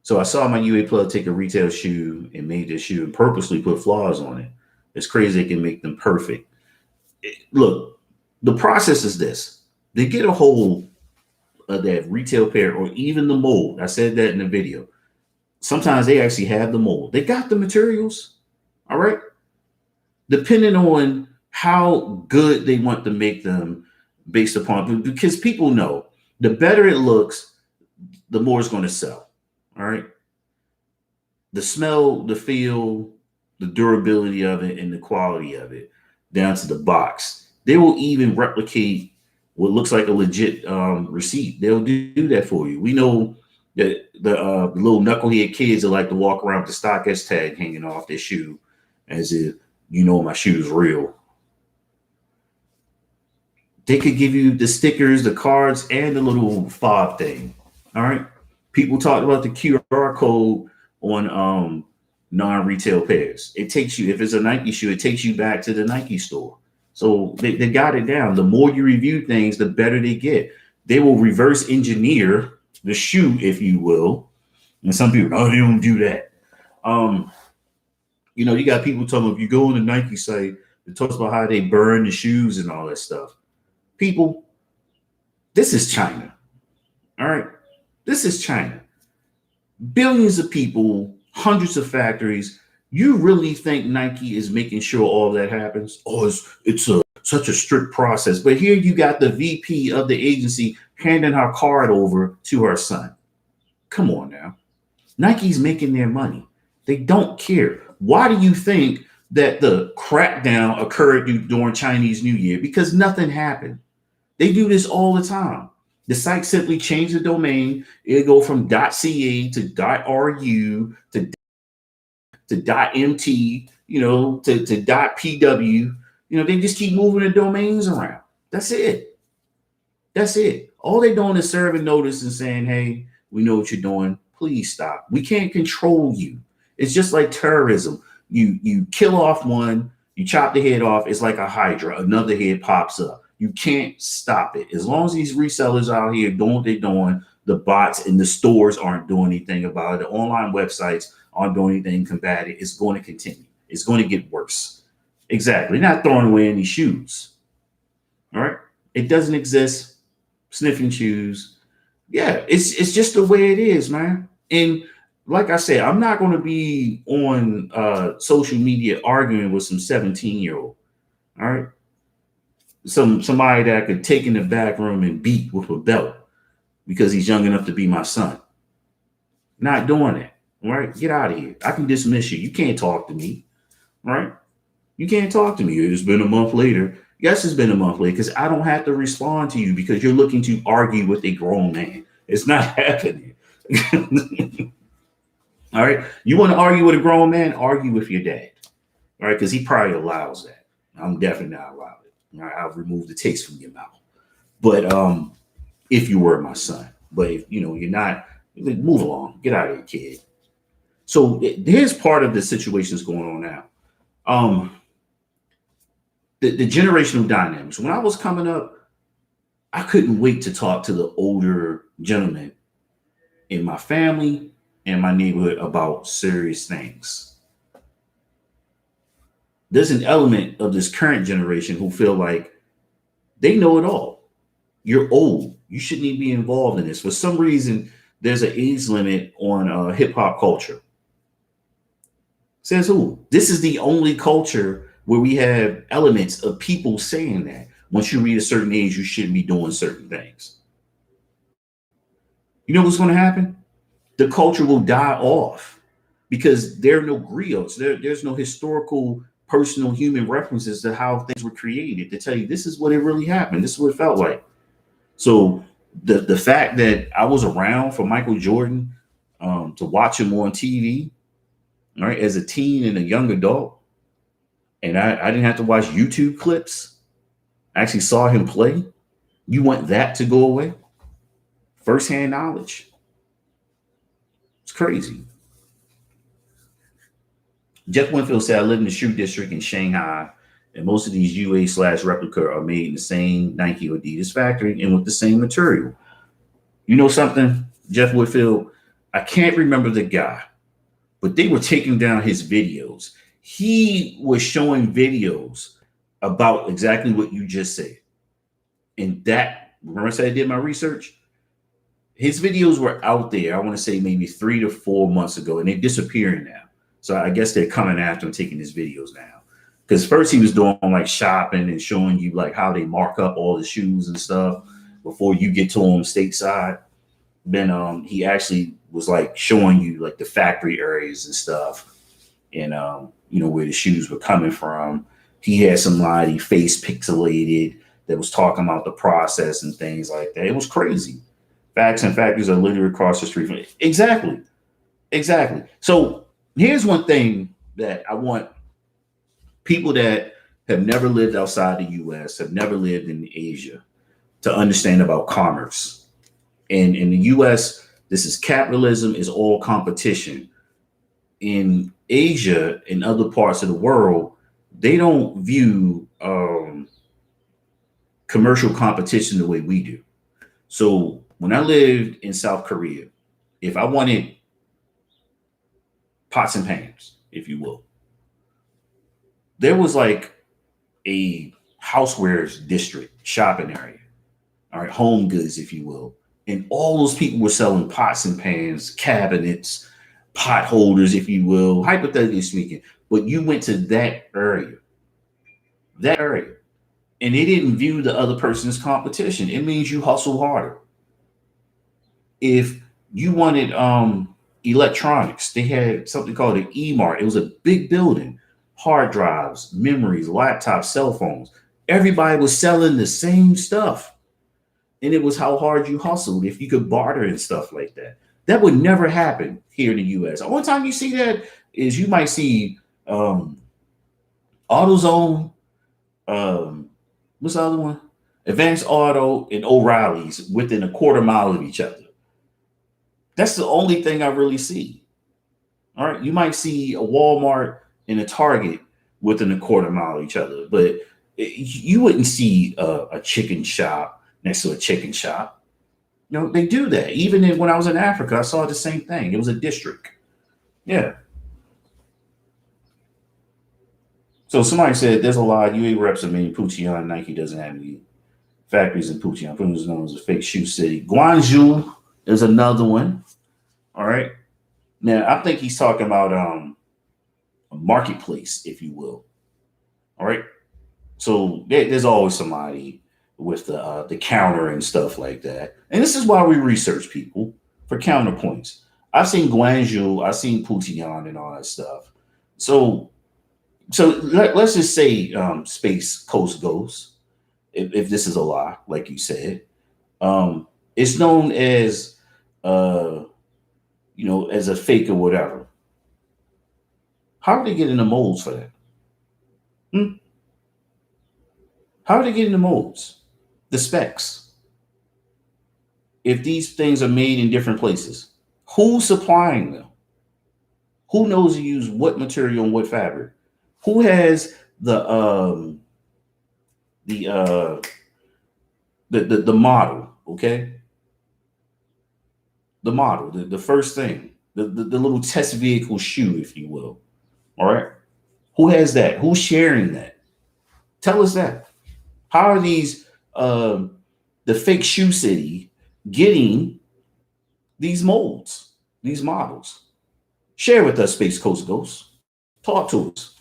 So I saw my UA plug take a retail shoe and made this shoe and purposely put flaws on it. It's crazy they can make them perfect. Look, the process is this. They get a hold of that retail pair or even the mold. I said that in the video. Sometimes they actually have the mold. They got the materials. All right. Depending on how good they want to make them based upon, because people know the better it looks, the more it's going to sell. All right. The smell, the feel, the durability of it, and the quality of it, down to the box. They will even replicate what looks like a legit receipt. They'll do that for you. We know that the little knucklehead kids that like to walk around with the StockX tag hanging off their shoe as if my shoe's real. They could give you the stickers, the cards, and the little fob thing. All right. People talked about the QR code on non-retail pairs. It takes you, if it's a Nike shoe, it takes you back to the Nike store. So they got it down. The more you review things, the better they get. They will reverse engineer the shoe, if you will. And some people, they don't do that. You got people talking, if you go on the Nike site, it talks about how they burn the shoes and all that stuff. People, this is China. All right. This is China. Billions of people, hundreds of factories. You really think Nike is making sure all that happens? Oh, it's such a strict process. But here you got the VP of the agency handing her card over to her son. Come on now. Nike's making their money. They don't care. Why do you think that the crackdown occurred during Chinese New Year? Because nothing happened. They do this all the time. The site simply changed the domain. It'll go from .ca to .ru to .mt, to .pw. They just keep moving the domains around. That's it. That's it. All they're doing is serving notice and saying, hey, we know what you're doing. Please stop. We can't control you. It's just like terrorism. You kill off one, you chop the head off. It's like a hydra. Another head pops up. You can't stop it. As long as these resellers out here doing what they're doing, the bots and the stores aren't doing anything about it. The online websites aren't doing anything to combat it. It's going to continue. It's going to get worse. Exactly. Not throwing away any shoes. All right. It doesn't exist. Sniffing shoes. Yeah, it's just the way it is, man. And like I said, I'm not going to be on social media arguing with some 17-year-old. All right. Somebody that I could take in the back room and beat with a belt because he's young enough to be my son. Not doing it. All right. Get out of here. I can dismiss you. You can't talk to me. All right. You can't talk to me. It's been a month later. Yes, it's been a month later because I don't have to respond to you because you're looking to argue with a grown man. It's not happening. All right. You want to argue with a grown man? Argue with your dad. All right. Because he probably allows that. I'm definitely not allowed it. All right. I'll remove the taste from your mouth. But if you were my son, but if you're not, move along. Get out of here, kid. So here's part of the situation that's going on now. The generational dynamics. When I was coming up, I couldn't wait to talk to the older gentlemen in my family and my neighborhood about serious things. there's an element of this current generation who feel like they know it all. You're old. You shouldn't even be involved in this. For some reason, there's an age limit on hip hop culture. Says who? This is the only culture where we have elements of people saying that once you reach a certain age, you shouldn't be doing certain things. You know what's going to happen? The culture will die off because there are no griots. There's no historical, personal, human references to how things were created to tell you this is what it really happened. This is what it felt like. So the fact that I was around for Michael Jordan, to watch him on TV, right, as a teen and a young adult, and I didn't have to watch YouTube clips. I actually saw him play. You want that to go away? Firsthand knowledge. It's crazy. Jeff Winfield said, I live in the shoe district in Shanghai, and most of these UA/replica are made in the same Nike or Adidas factory and with the same material. You know something, Jeff Winfield? I can't remember the guy, but they were taking down his videos. He was showing videos about exactly what you just said. And that, remember I said I did my research? His videos were out there, I want to say maybe 3 to 4 months ago, and they're disappearing now. So I guess they're coming after him, taking his videos now. Because first he was doing like shopping and showing you like how they mark up all the shoes and stuff before you get to them stateside. Then he actually was like showing you like the factory areas and stuff, and where the shoes were coming from. He had somebody face pixelated that was talking about the process and things like that. It was crazy. Facts and factories are literally across the street from it. Exactly. So here's one thing that I want people that have never lived outside the US, have never lived in Asia, to understand about commerce. And in the US, this is capitalism, is all competition. In Asia and other parts of the world, they don't view commercial competition the way we do. So when I lived in South Korea, if I wanted pots and pans, if you will, there was like a housewares district, shopping area, all right, home goods, if you will. And all those people were selling pots and pans, cabinets, pot holders, if you will, hypothetically speaking. But you went to that area, and they didn't view the other person as competition. It means you hustle harder. If you wanted electronics, they had something called an E-Mart. It was a big building, hard drives, memories, laptops, cell phones. Everybody was selling the same stuff. And it was how hard you hustled if you could barter and stuff like that. That would never happen here in the US. The only time you see that is you might see AutoZone, what's the other one? Advanced Auto and O'Reilly's within a quarter mile of each other. That's the only thing I really see. All right. You might see a Walmart and a Target within a quarter mile of each other, but you wouldn't see a chicken shop next to a chicken shop. You know, they do that. Even when I was in Africa, I saw the same thing. It was a district. Yeah. So somebody said there's a lot of UA reps are made in Pucheon. Nike doesn't have any factories in Pucheon. Pucheon is known as a fake shoe city. Guangzhou is another one. All right. Now I think he's talking about a marketplace, if you will. All right. So there's always somebody with the counter and stuff like that. And this is why we research people for counterpoints. I've seen Guangzhou, I've seen Pucheon and all that stuff. So let's just say Space Coast Ghost, if this is a lie, like you said. It's known as as a fake or whatever. How are they getting the molds for that? How are they getting the molds? The specs. If these things are made in different places, who's supplying them? Who knows to use what material and what fabric? Who has the model? Okay, the model, the first thing, the little test vehicle shoe, if you will. All right. Who has that? Who's sharing that? Tell us that. How are these the fake shoe city getting these molds, these models? Share with us, Space Coast Ghost. Talk to us.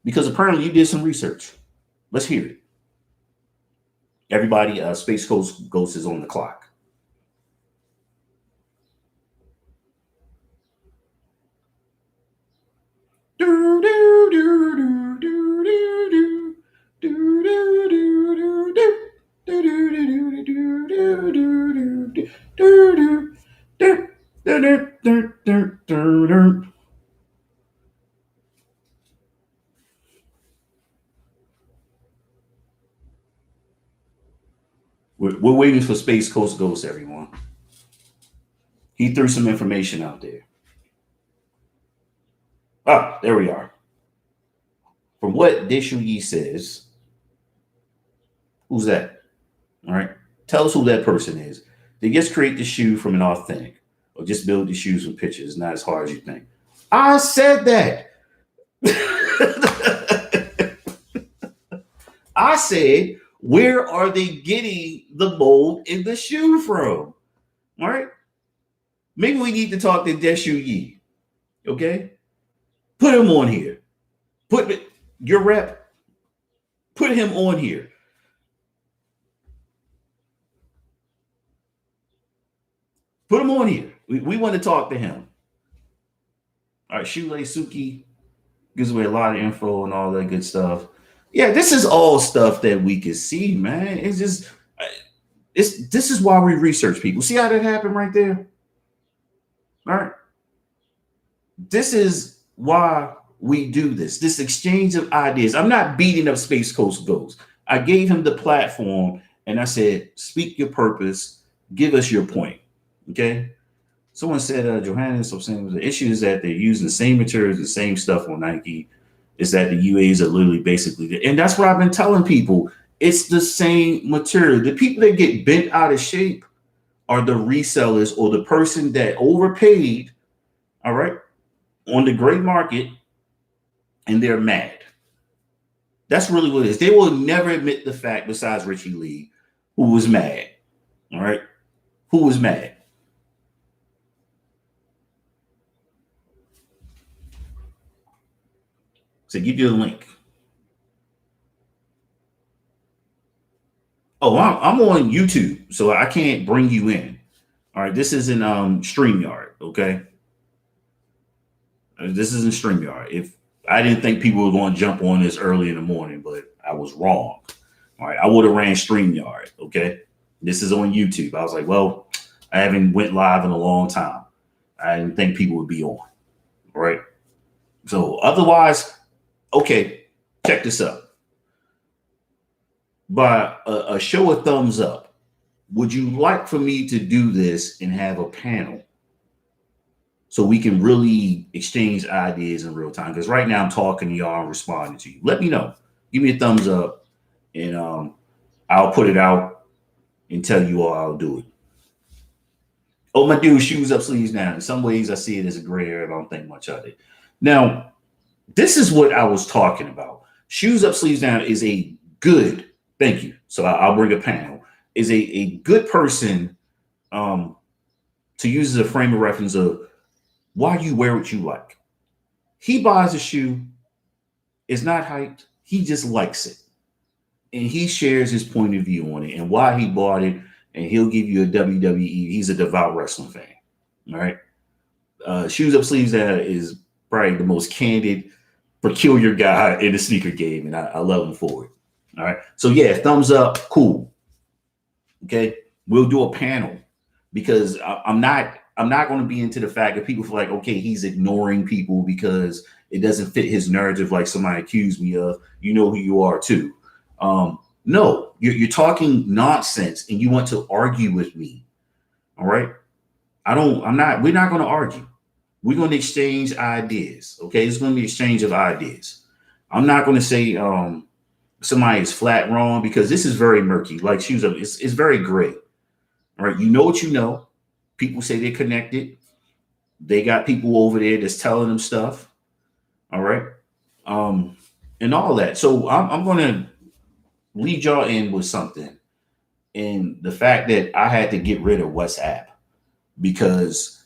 Because apparently you did some research. Let's hear it. Everybody, Space Coast Ghost is on the clock. We're waiting for Space Coast Ghost, everyone. He threw some information out there. Ah, there we are. From what Deshu says, who's that? All right. Tell us who that person is. They just create the shoe from an authentic, or just build the shoes from pictures. It's not as hard as you think. I said that. I said, where are they getting the mold in the shoe from? All right. Maybe we need to talk to Deshu Yi. Okay. Put him on here. Put your rep. Put him on here. Put him on here. We want to talk to him. All right, Shule Suki gives away a lot of info and all that good stuff. Yeah, this is all stuff that we can see, man. It's just this is why we research people. See how that happened right there? All right. This is why we do this exchange of ideas. I'm not beating up Space Coast Ghost. I gave him the platform and I said, speak your purpose, give us your point. Okay. Someone said, Johannes, I'm saying the issue is that they're using the same materials, the same stuff on Nike. Is that the UAs are literally basically, and that's what I've been telling people. It's the same material. The people that get bent out of shape are the resellers or the person that overpaid, all right, on the gray market, and they're mad. That's really what it is. They will never admit the fact, besides Richie Lee, who was mad, all right, who was mad. So give you a link. Oh, I'm on YouTube, so I can't bring you in. All right, this isn't StreamYard, okay? This isn't StreamYard. If I didn't think people were going to jump on this early in the morning, but I was wrong. All right, I would have ran StreamYard, okay? This is on YouTube. I was like, well, I haven't went live in a long time. I didn't think people would be on, all right? So otherwise, okay, check this out. By a show of thumbs up, would you like for me to do this and have a panel so we can really exchange ideas in real time? Because right now I'm talking to y'all and responding to you. Let me know. Give me a thumbs up, and I'll put it out and tell you all I'll do it. Oh, my dude, shoes up, sleeves down. In some ways, I see it as a gray area. I don't think much of it. Now, this is what I was talking about. Shoes up, sleeves down is a good, thank you. So I'll bring a panel, is a good person to use as a frame of reference of why you wear what you like. He buys a shoe, it's not hyped, he just likes it. And he shares his point of view on it and why he bought it. And he'll give you a WWE. He's a devout wrestling fan. All right. Shoes up, sleeves down is probably the most candid, peculiar guy in the sneaker game. And I love him for it. All right. So yeah, thumbs up. Cool. Okay. We'll do a panel because I'm not going to be into the fact that people feel like, okay, he's ignoring people because it doesn't fit his narrative like somebody accused me of. You know who you are too. No, you're talking nonsense and you want to argue with me. All right. We're not going to argue. We're going to exchange ideas. Okay. It's going to be exchange of ideas. I'm not going to say somebody is flat wrong because this is very murky. Like shoes up, it's very gray. All right. You know what you know. People say they're connected. They got people over there that's telling them stuff. All right. and all that. So I'm going to lead y'all in with something, and the fact that I had to get rid of WhatsApp because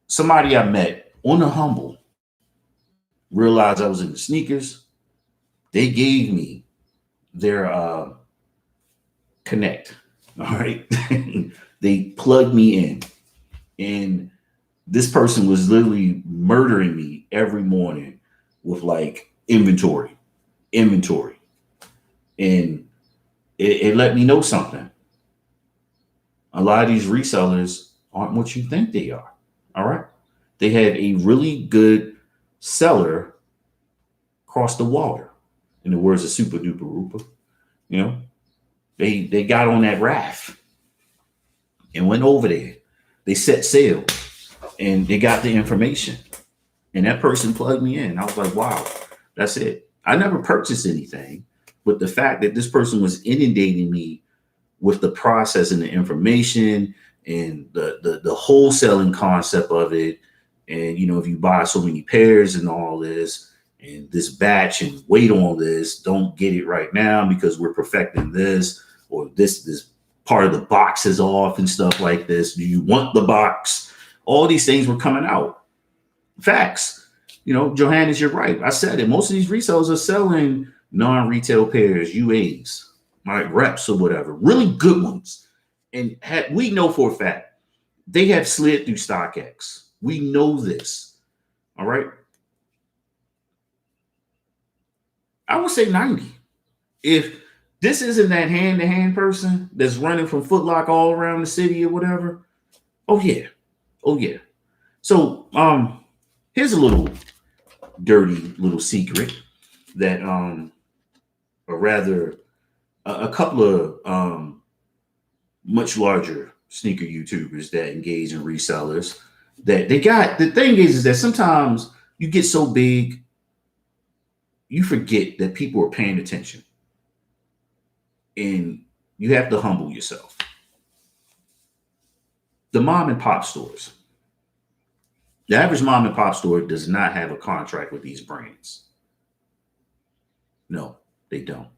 somebody I met on the humble realized I was into sneakers. They gave me their connect. All right. They plugged me in. And this person was literally murdering me every morning with like inventory. And it let me know something. A lot of these resellers aren't what you think they are. All right. They have a really good seller across the water. In the words of Super Duper Rooper, you know, they got on that raft and went over there. They set sail and they got the information. And that person plugged me in. I was like, wow, that's it. I never purchased anything, but the fact that this person was inundating me with the process and the information and the wholesaling concept of it, and if you buy so many pairs and all this and this batch and wait on this, don't get it right now because we're perfecting this, or this part of the box is off and stuff like this. Do you want the box? All these things were coming out. Facts. Johannes, you're right. I said it. Most of these resellers are selling non-retail pairs, UAs, like reps or whatever, really good ones. And we know for a fact they have slid through StockX. We know this. All right. I would say 90. If this isn't that hand-to-hand person that's running from Foot Locker all around the city or whatever, oh yeah. So here's a little dirty little secret that or rather a couple of much larger sneaker YouTubers that engage in resellers, that they got. The thing is that sometimes you get so big you forget that people are paying attention, and you have to humble yourself. The mom and pop stores. The average mom and pop store does not have a contract with these brands. No, they don't.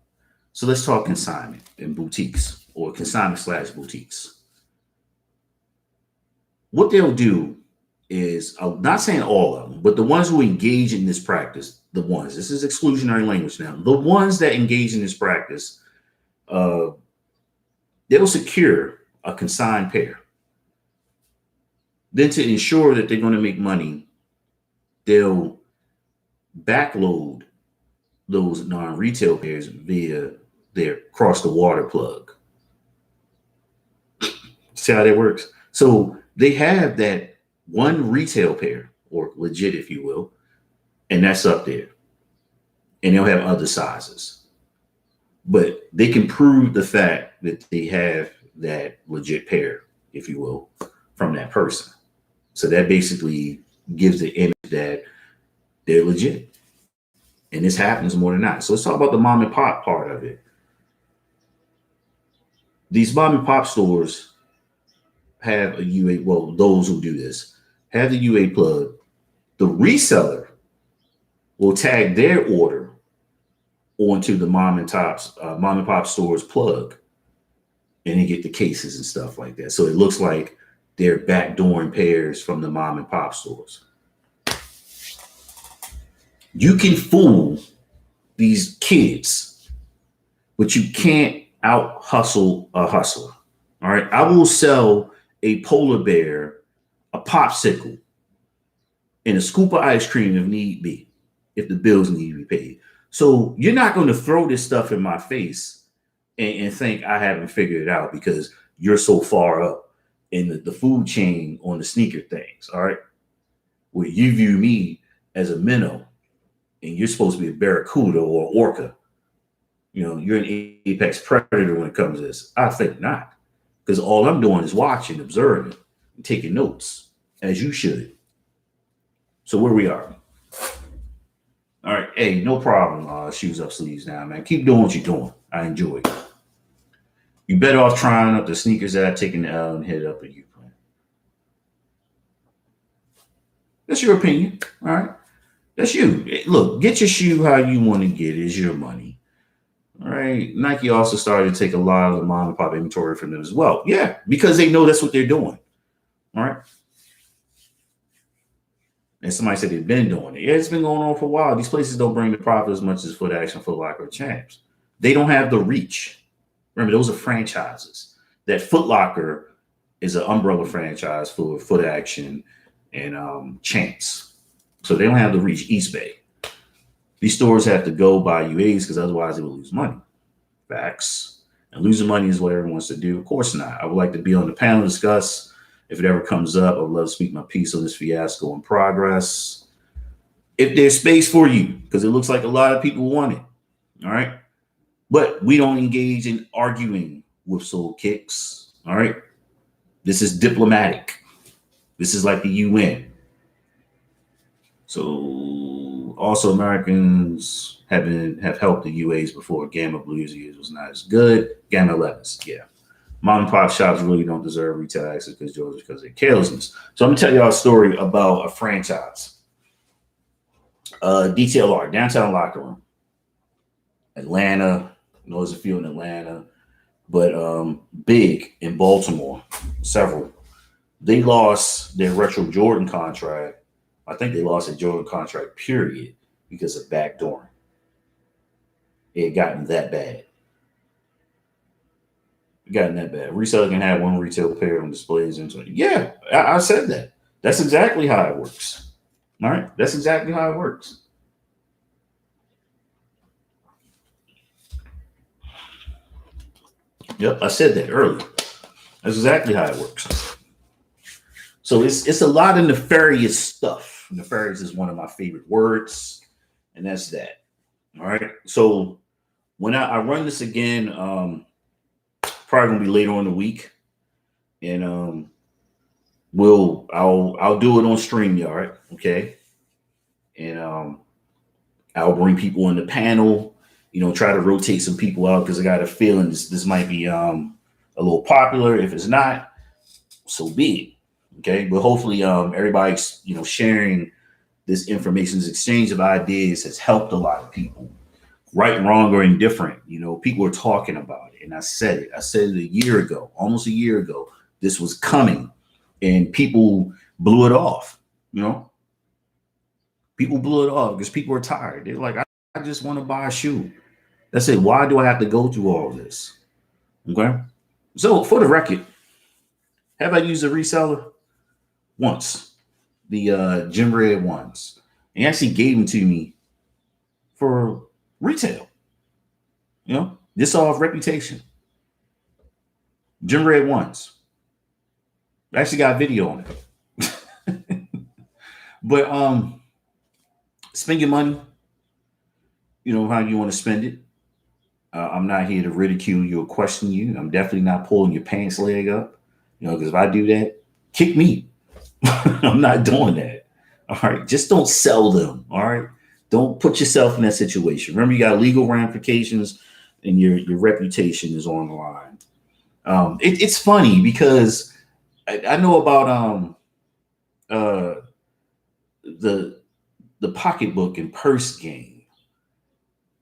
So let's talk consignment and boutiques, or consignment/boutiques. What they'll do is, I'm not saying all of them, but the ones who engage in this practice, this is exclusionary language now, the ones that engage in this practice, they'll secure a consigned pair. Then, to ensure that they're going to make money, they'll backload those non-retail pairs via their cross the water plug. See how that works? So they have that one retail pair, or legit, if you will, and that's up there. And they'll have other sizes. But they can prove the fact that they have that legit pair, if you will, from that person. So that basically gives the image that they're legit. And this happens more than not. So let's talk about the mom and pop part of it. These mom and pop stores have a UA, well, those who do this have the UA plug. The reseller will tag their order onto the mom and pop store's plug, and they get the cases and stuff like that. So it looks like they're backdooring pairs from the mom and pop stores. You can fool these kids, but you can't out hustle a hustler. All right. I will sell a polar bear, a popsicle, and a scoop of ice cream if need be, if the bills need to be paid. So you're not going to throw this stuff in my face and think I haven't figured it out because you're so far up in the food chain on the sneaker things. All right. Well, you view me as a minnow and you're supposed to be a barracuda or orca. You're an apex predator when it comes to this. I think not, because all I'm doing is watching, observing, and taking notes, as you should. So where we are. All right. Hey, no problem. Shoes up sleeves now, man. Keep doing what you're doing. I enjoy it. You better off trying up the sneakers that taking the L and head up a U-plan. That's your opinion. All right. That's you. Look, get your shoe how you want to get it. It's your money. All right. Nike also started to take a lot of the mom and pop inventory from them as well. Yeah, because they know that's what they're doing. All right. And somebody said they've been doing it. Yeah, it's been going on for a while. These places don't bring the profit as much as Foot Action, Foot Locker, or Champs. They don't have the reach. Remember, those are franchises. That Foot Locker is an umbrella franchise for Foot Action and Champs. So they don't have the reach. East Bay. These stores have to go by UAs because otherwise they will lose money. Facts. And losing money is what everyone wants to do. Of course not. I would like to be on the panel to discuss. If it ever comes up, I would love to speak my piece on this fiasco in progress. If there's space for you, because it looks like a lot of people want it. All right. But we don't engage in arguing with soul kicks. All right. This is diplomatic. This is like the UN. So also Americans have helped the UAs before. Gamma Blues was not as good. Gamma 11s, yeah. Mom and pop shops really don't deserve retail access because of their carelessness. So I'm gonna tell y'all a story about a franchise. DTLR, Downtown Locker Room. Atlanta, there's a few in Atlanta, but big in Baltimore, several. They lost their retro Jordan contract. I think they lost their Jordan contract, period, because of backdooring. It had gotten that bad. Gotten that bad. Reseller can have one retail pair on displays and so yeah, I said that. That's exactly how it works. All right, that's exactly how it works. Yep, I said that earlier. That's exactly how it works. So it's a lot of nefarious stuff. Nefarious is one of my favorite words, and that's that. All right. So when I run this again, probably gonna be later on in the week, and I'll do it on StreamYard, okay, and I'll bring people on the panel, try to rotate some people out because I got a feeling this might be a little popular. If it's not, so be it, okay. But hopefully, everybody's sharing this information, this exchange of ideas has helped a lot of people. Right, wrong, or indifferent. People are talking about it. And I said it. I said it a year ago, almost a year ago. This was coming. And people blew it off. People blew it off because people are tired. They're like, I just want to buy a shoe. That's it. Why do I have to go through all this? Okay. So for the record, have I used a reseller? Once. The Gym Red ones. He actually gave them to me for retail. This off reputation. Gym Red ones. I actually got a video on it. But spend your money. How you want to spend it. I'm not here to ridicule you or question you. I'm definitely not pulling your pants leg up. Because if I do that, kick me. I'm not doing that. All right. Just don't sell them. All right. Don't put yourself in that situation. Remember, you got legal ramifications and your reputation is on the line. It's funny because I know about the pocketbook and purse game.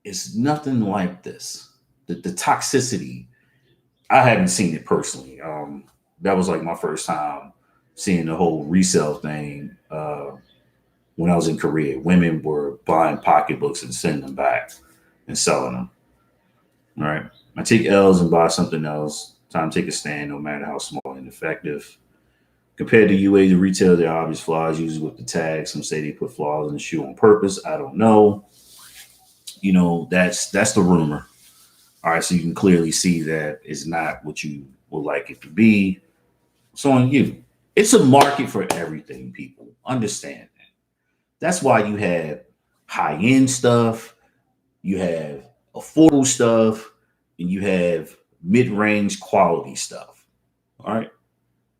It's nothing like this. The toxicity, I haven't seen it personally. That was like my first time seeing the whole resale thing. When I was in Korea, women were buying pocketbooks and sending them back and selling them. All right. I take L's and buy something else. Time to take a stand, no matter how small and effective. Compared to UA to retail, there are obvious flaws, usually with the tag. Some say they put flaws in the shoe on purpose. I don't know. That's the rumor. All right. So you can clearly see that it's not what you would like it to be. It's on you. It's a market for everything, people. Understand. That's why you have high-end stuff, you have affordable stuff, and you have mid-range quality stuff. All right.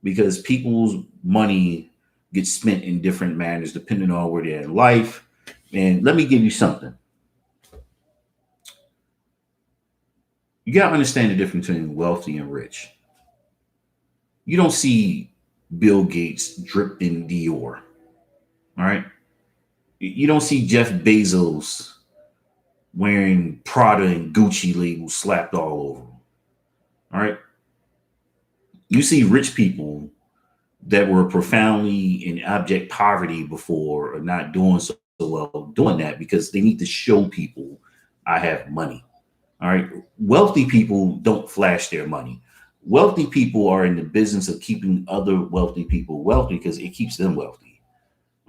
Because people's money gets spent in different manners depending on where they're in life. And let me give you something. You got to understand the difference between wealthy and rich. You don't see Bill Gates dripped in Dior. All right. You don't see Jeff Bezos wearing Prada and Gucci labels slapped all over him. All right. You see rich people that were profoundly in abject poverty before, are not doing so well doing that because they need to show people I have money. All right. Wealthy people don't flash their money. Wealthy people are in the business of keeping other wealthy people wealthy because it keeps them wealthy.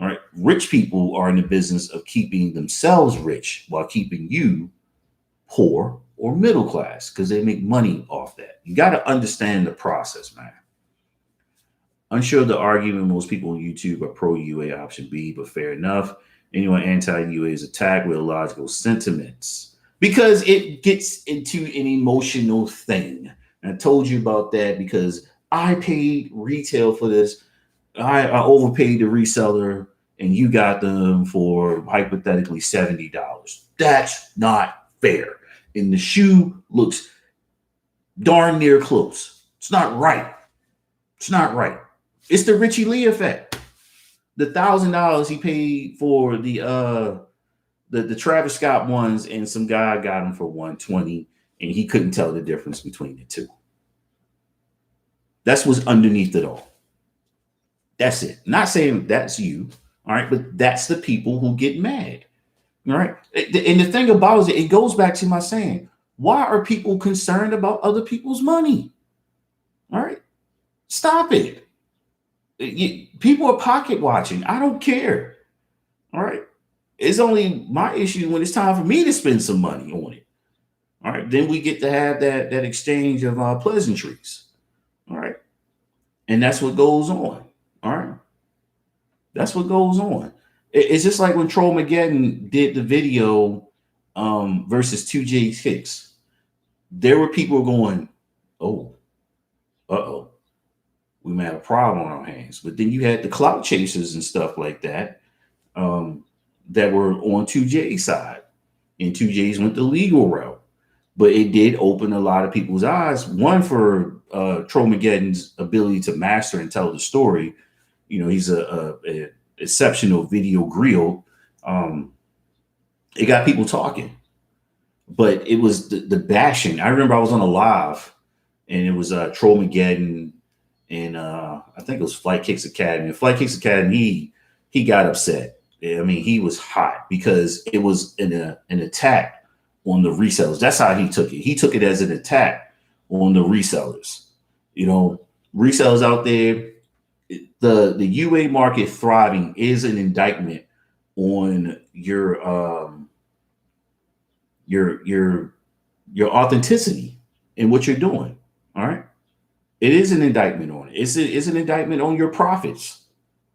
All right. Rich people are in the business of keeping themselves rich while keeping you poor or middle class because they make money off that. You got to understand the process, man. Unsure of the argument, most people on YouTube are pro UA option B, but fair enough. Anyone anti UA is attacked with illogical sentiments because it gets into an emotional thing. And I told you about that because I paid retail for this. I overpaid the reseller and you got them for hypothetically $70. That's not fair. And the shoe looks darn near close. It's not right. It's not right. It's the Richie Lee effect. The $1,000 he paid for the Travis Scott ones, and some guy got them for 120, and he couldn't tell the difference between the two. That's what's underneath it all. That's it. Not saying that's you, all right, but that's the people who get mad. All right. And the thing about it goes back to my saying, why are people concerned about other people's money? All right. Stop it. People are pocket watching. I don't care. All right. It's only my issue when it's time for me to spend some money on it. All right. Then we get to have that exchange of pleasantries. All right. And that's what goes on. All right. That's what goes on. It's just like when Trollmageddon did the video versus 2J6. There were people going, oh, uh-oh, we might have a problem on our hands. But then you had the clout chasers and stuff like that that were on 2J's side. And 2J's went the legal route. But it did open a lot of people's eyes. One, for Trollmageddon's ability to master and tell the story. You know, he's a exceptional video griot. It got people talking. But it was the bashing. I remember I was on a live, and it was Trollmageddon, and I think it was Flight Kicks Academy. And Flight Kicks Academy, he got upset. I mean, he was hot because it was an attack on the resellers. That's how he took it. He took it as an attack on the resellers. You know, resellers out there, the UA market thriving is an indictment on your authenticity in what you're doing. All right. It is an indictment on it. It's an indictment on your profits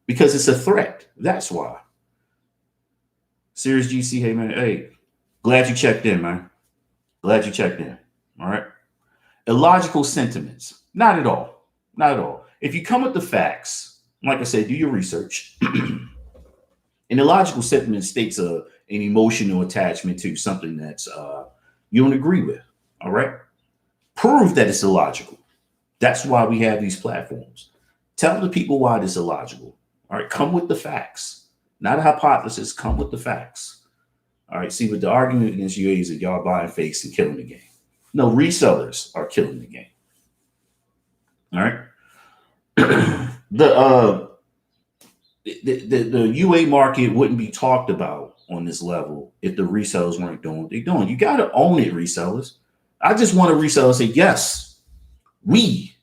because it's a threat. That's why. Serious GC, hey man, hey, glad you checked in, man. Glad you checked in. All right. Illogical sentiments. Not at all. Not at all. If you come with the facts, like I said, do your research. An illogical sentiment states an emotional attachment to something that's you don't agree with. All right. Prove that it's illogical. That's why we have these platforms. Tell the people why it's illogical. All right. Come with the facts. Not a hypothesis. Come with the facts. All right. See, but the argument against UA is that y'all buying fakes and killing the game. No, resellers are killing the game. All right. The UA market wouldn't be talked about on this level if the resellers weren't doing what they're doing. You got to own it, resellers. I just want a reseller to say, yes, we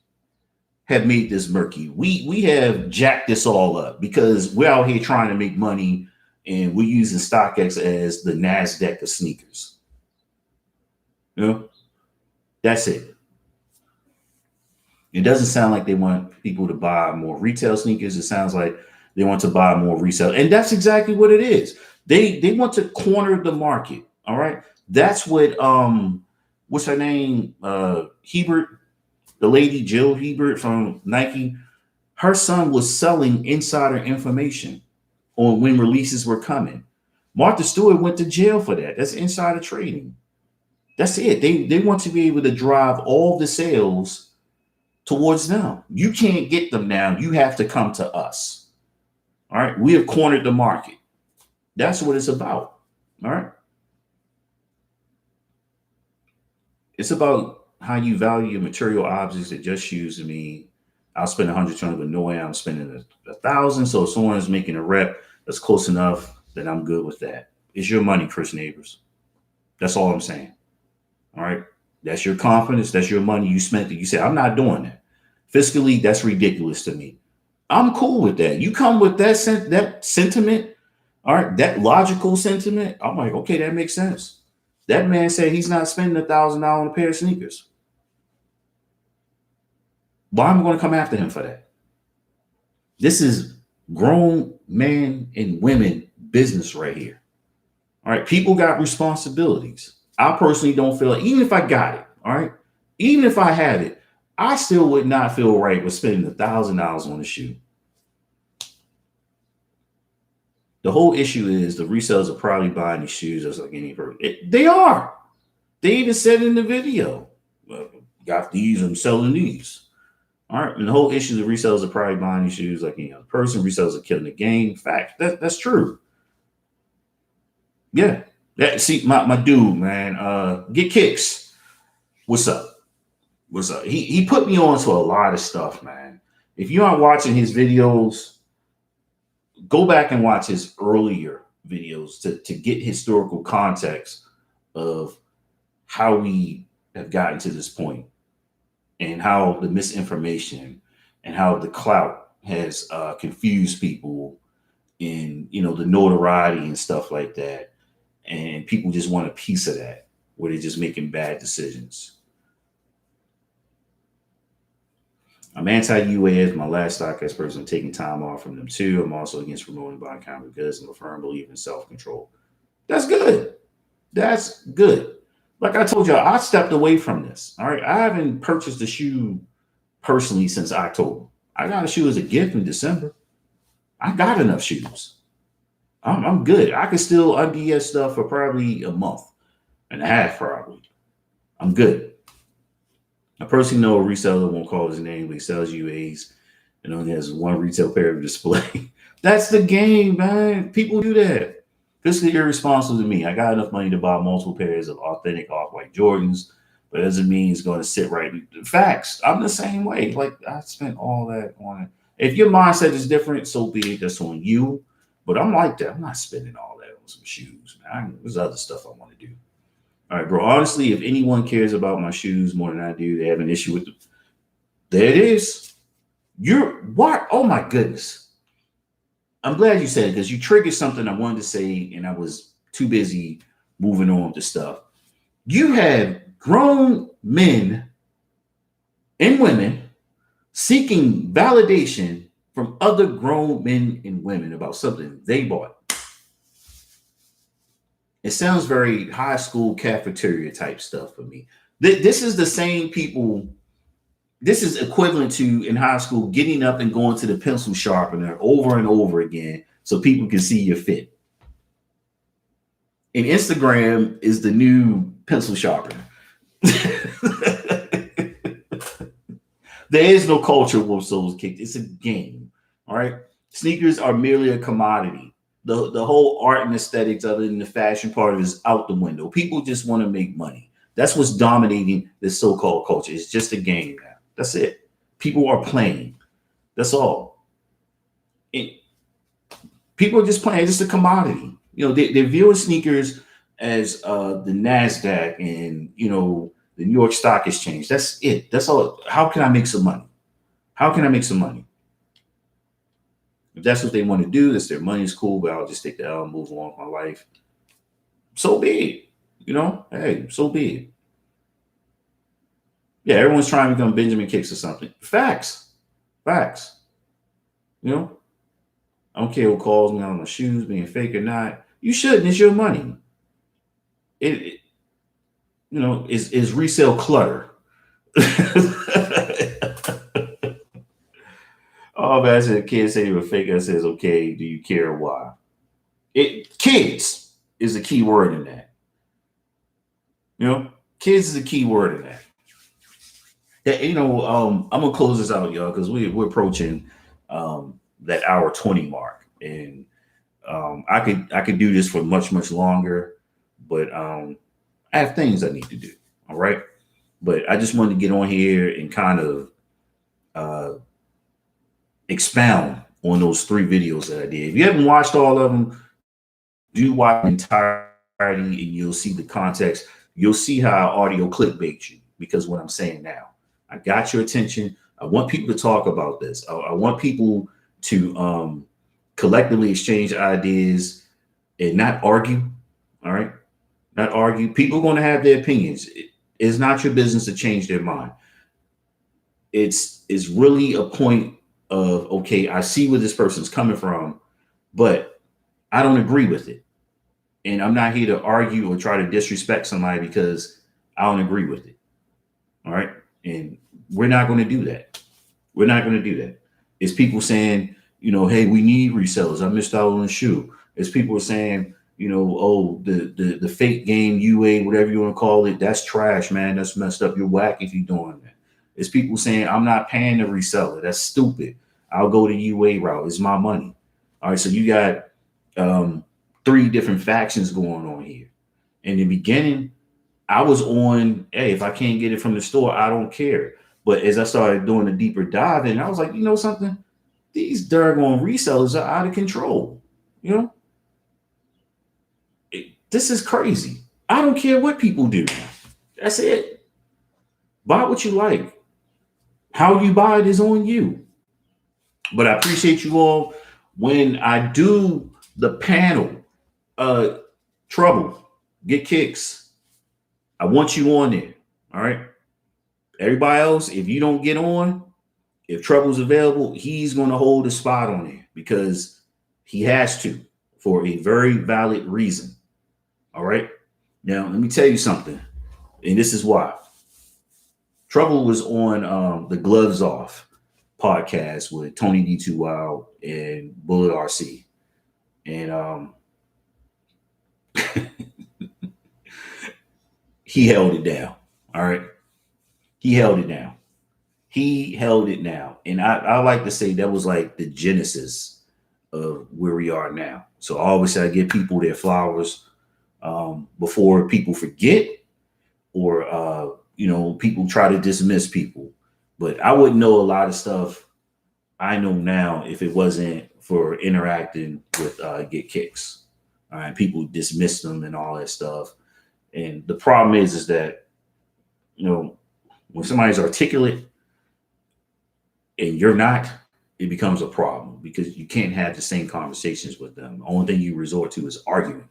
have made this murky. We have jacked this all up because we're out here trying to make money and we're using StockX as the NASDAQ of sneakers. You know, that's it. It doesn't sound like they want people to buy more retail sneakers. It sounds like they want to buy more resale. And that's exactly what it is. They want to corner the market. All right. That's what what's her name? Hebert, the lady Jill Hebert from Nike. Her son was selling insider information on when releases were coming. Martha Stewart went to jail for that. That's insider trading. That's it. They want to be able to drive all the sales towards them. You can't get them now. You have to come to us. All right. We have cornered the market. That's what it's about. All right. It's about how you value your material objects that just shoes to me. I'll spend 100 but no way I'm spending a thousand. So if someone is making a rep that's close enough, then I'm good with that. It's your money, Chris Neighbors. That's all I'm saying. All right. That's your confidence. That's your money. You spent it. You said, I'm not doing that. Fiscally, that's ridiculous to me. I'm cool with that. You come with that sentiment, all right, that logical sentiment. I'm like, okay, that makes sense. That man said he's not spending $1,000 on a pair of sneakers. Why am I going to come after him for that? This is grown men and women business right here. All right, people got responsibilities. I personally don't feel like, even if I got it, all right, even if I had it, I still would not feel right with spending $1,000 on a shoe. The whole issue is the resellers are probably buying these shoes just like any person. They are. They even said in the video, well, got these and selling these. All right. And the whole issue, the resellers are probably buying these shoes like any other person. Resellers are killing the game. Fact. That's true. Yeah. See, my dude, man, Get Kicks. What's up? What's up? He put me on to a lot of stuff, man. If you aren't watching his videos, go back and watch his earlier videos to get historical context of how we have gotten to this point and how the misinformation and how the clout has confused people in, the notoriety and stuff like that. And people just want a piece of that where they're just making bad decisions. I'm anti-UAS. My last stock as person taking time off from them too. I'm also against promoting body count because I'm a firm believer in self-control. That's good. That's good. Like I told you, I stepped away from this. All right. I haven't purchased a shoe personally since October. I got a shoe as a gift in December. I got enough shoes. I'm good. I can still unds stuff for probably a month and a half, probably. I'm good. I personally know a reseller won't call his name, but he sells UAs and only has one retail pair of display. That's the game, man. People do that. This is irresponsible to me. I got enough money to buy multiple pairs of authentic off-white Jordans, but it doesn't mean it's going to sit right. Facts. I'm the same way. Like, I spent all that on it. If your mindset is different, so be it. That's on you. But I'm like that. I'm not spending all that on some shoes, man. There's other stuff I want to do. All right, bro. Honestly, if anyone cares about my shoes more than I do, they have an issue with them. There it is. You're what? Oh my goodness. I'm glad you said it because you triggered something I wanted to say, and I was too busy moving on to stuff. You have grown men and women seeking validation from other grown men and women about something they bought. It sounds very high school cafeteria type stuff for me. This is the same people. This is equivalent to in high school getting up and going to the pencil sharpener over and over again so people can see your fit. And Instagram is the new pencil sharpener. There is no culture where souls kicked. It's a game. All right. Sneakers are merely a commodity. The whole art and aesthetics other than the fashion part of it is out the window. People just want to make money. That's what's dominating this so-called culture. It's just a game now. That's it. People are playing. That's all. And people are just playing. It's just a commodity. They're viewing sneakers as the NASDAQ and, the New York Stock Exchange. That's it. That's all. How can I make some money? How can I make some money? If that's what they want to do, that's their money is cool, but I'll just take the L and move along with my life. So be it. Hey, so be it. Yeah, everyone's trying to become Benjamin Kicks or something. Facts. I don't care who calls me on my shoes being fake or not. You shouldn't. It's your money. It is resale clutter. Oh, man, I said kids say they were fake. I says, okay, do you care why? Kids is a key word in that. Kids is a key word in that. I'm gonna close this out, y'all, because we're approaching that hour 20 mark, and I could do this for much longer, but I have things I need to do. All right. But I just wanted to get on here and kind of uh, expound on those 3 videos that I did. If you haven't watched all of them, do watch the entirety and you'll see the context. You'll see how audio clickbait you because what I'm saying now. I got your attention. I want people to talk about this. I want people to collectively exchange ideas and not argue. All right. Not argue. People are going to have their opinions. It's not your business to change their mind. It's really a point of, okay, I see where this person's coming from, but I don't agree with it. And I'm not here to argue or try to disrespect somebody because I don't agree with it. All right. And we're not going to do that. We're not going to do that. It's people saying, hey, we need resellers. I missed out on the shoe. It's people saying, oh, the fake game UA, whatever you want to call it, that's trash, man. That's messed up. You're whack if you're doing that. It's people saying, I'm not paying the reseller. That's stupid. I'll go the UA route. It's my money. All right. So you got 3 different factions going on here. In the beginning, I was on, hey, if I can't get it from the store, I don't care. But as I started doing a deeper dive in, I was like, you know something? These doggone resellers are out of control. This is crazy. I don't care what people do. That's it. Buy what you like. How you buy it is on you. But I appreciate you all. When I do the panel, Trouble, Get Kicks, I want you on there. All right. Everybody else, if you don't get on, if Trouble's available, he's going to hold a spot on there because he has to for a very valid reason. All right. Now, let me tell you something. And this is why. Trouble was on the Gloves Off podcast with Tony D2 Wild and Bullet RC. And he held it down. All right. He held it down. He held it down. And I like to say that was like the genesis of where we are now. So obviously I give people their flowers before people forget or people try to dismiss people. But I wouldn't know a lot of stuff I know now if it wasn't for interacting with Get Kicks. All right, people dismiss them and all that stuff. And the problem is that when somebody's articulate and you're not, it becomes a problem because you can't have the same conversations with them. The only thing you resort to is arguing,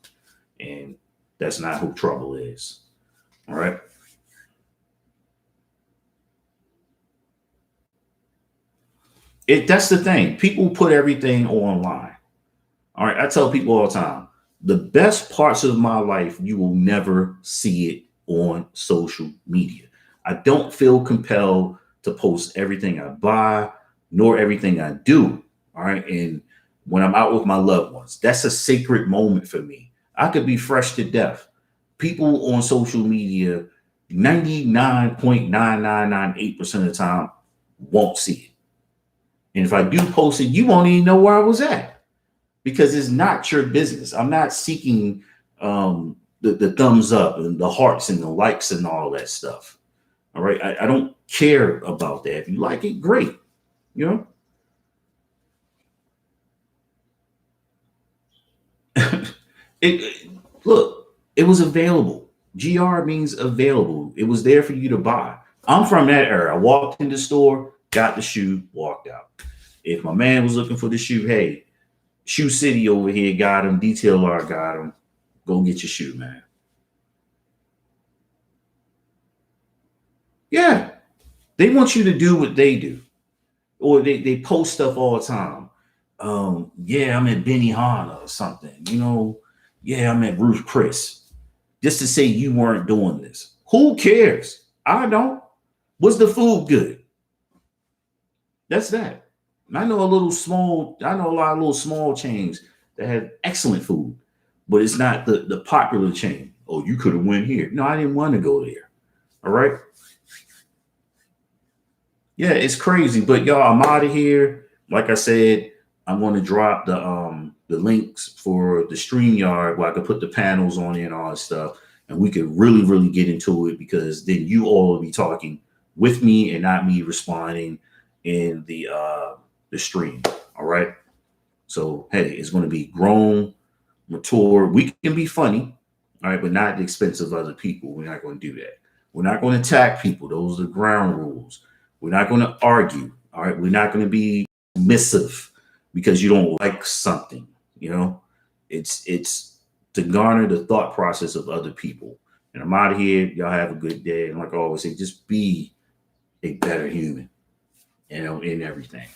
and that's not who Trouble is. All right. That's the thing. People put everything online. All right. I tell people all the time, the best parts of my life, you will never see it on social media. I don't feel compelled to post everything I buy, nor everything I do. All right. And when I'm out with my loved ones, that's a sacred moment for me. I could be fresh to death. People on social media, 99.9998% of the time, won't see it. And if I do post it, you won't even know where I was at because it's not your business. I'm not seeking the thumbs up and the hearts and the likes and all that stuff. All right. I don't care about that. If you like it, great. Look, it was available. GR means available. It was there for you to buy. I'm from that era. I walked in the store, got the shoe, walked out. If my man was looking for the shoe, hey, Shoe City over here got him. Detail Art got him. Go get your shoe, man. Yeah. They want you to do what they do. Or they post stuff all the time. Yeah, I'm at Benihana or something. Yeah, I'm at Ruth Chris. Just to say you weren't doing this. Who cares? I don't. Was the food good? That's that. I know a lot of little small chains that have excellent food, but it's not the popular chain. Oh, you could have went here. No, I didn't want to go there. All right. Yeah, it's crazy. But y'all, I'm out of here. Like I said, I'm going to drop the the links for the StreamYard where I could put the panels on it and all that stuff. And we could really, really get into it, because then you all will be talking with me and not me responding in the stream. All right. So hey, it's going to be grown, mature. We can be funny, all right, but not at the expense of other people. We're not going to do that. We're not going to attack people. Those are the ground rules. We're not going to argue. All right. We're not going to be submissive because you don't like something. You know, it's to garner the thought process of other people. And I'm out of here. Y'all have a good day. And like I always say, just be a better human, you know, in everything.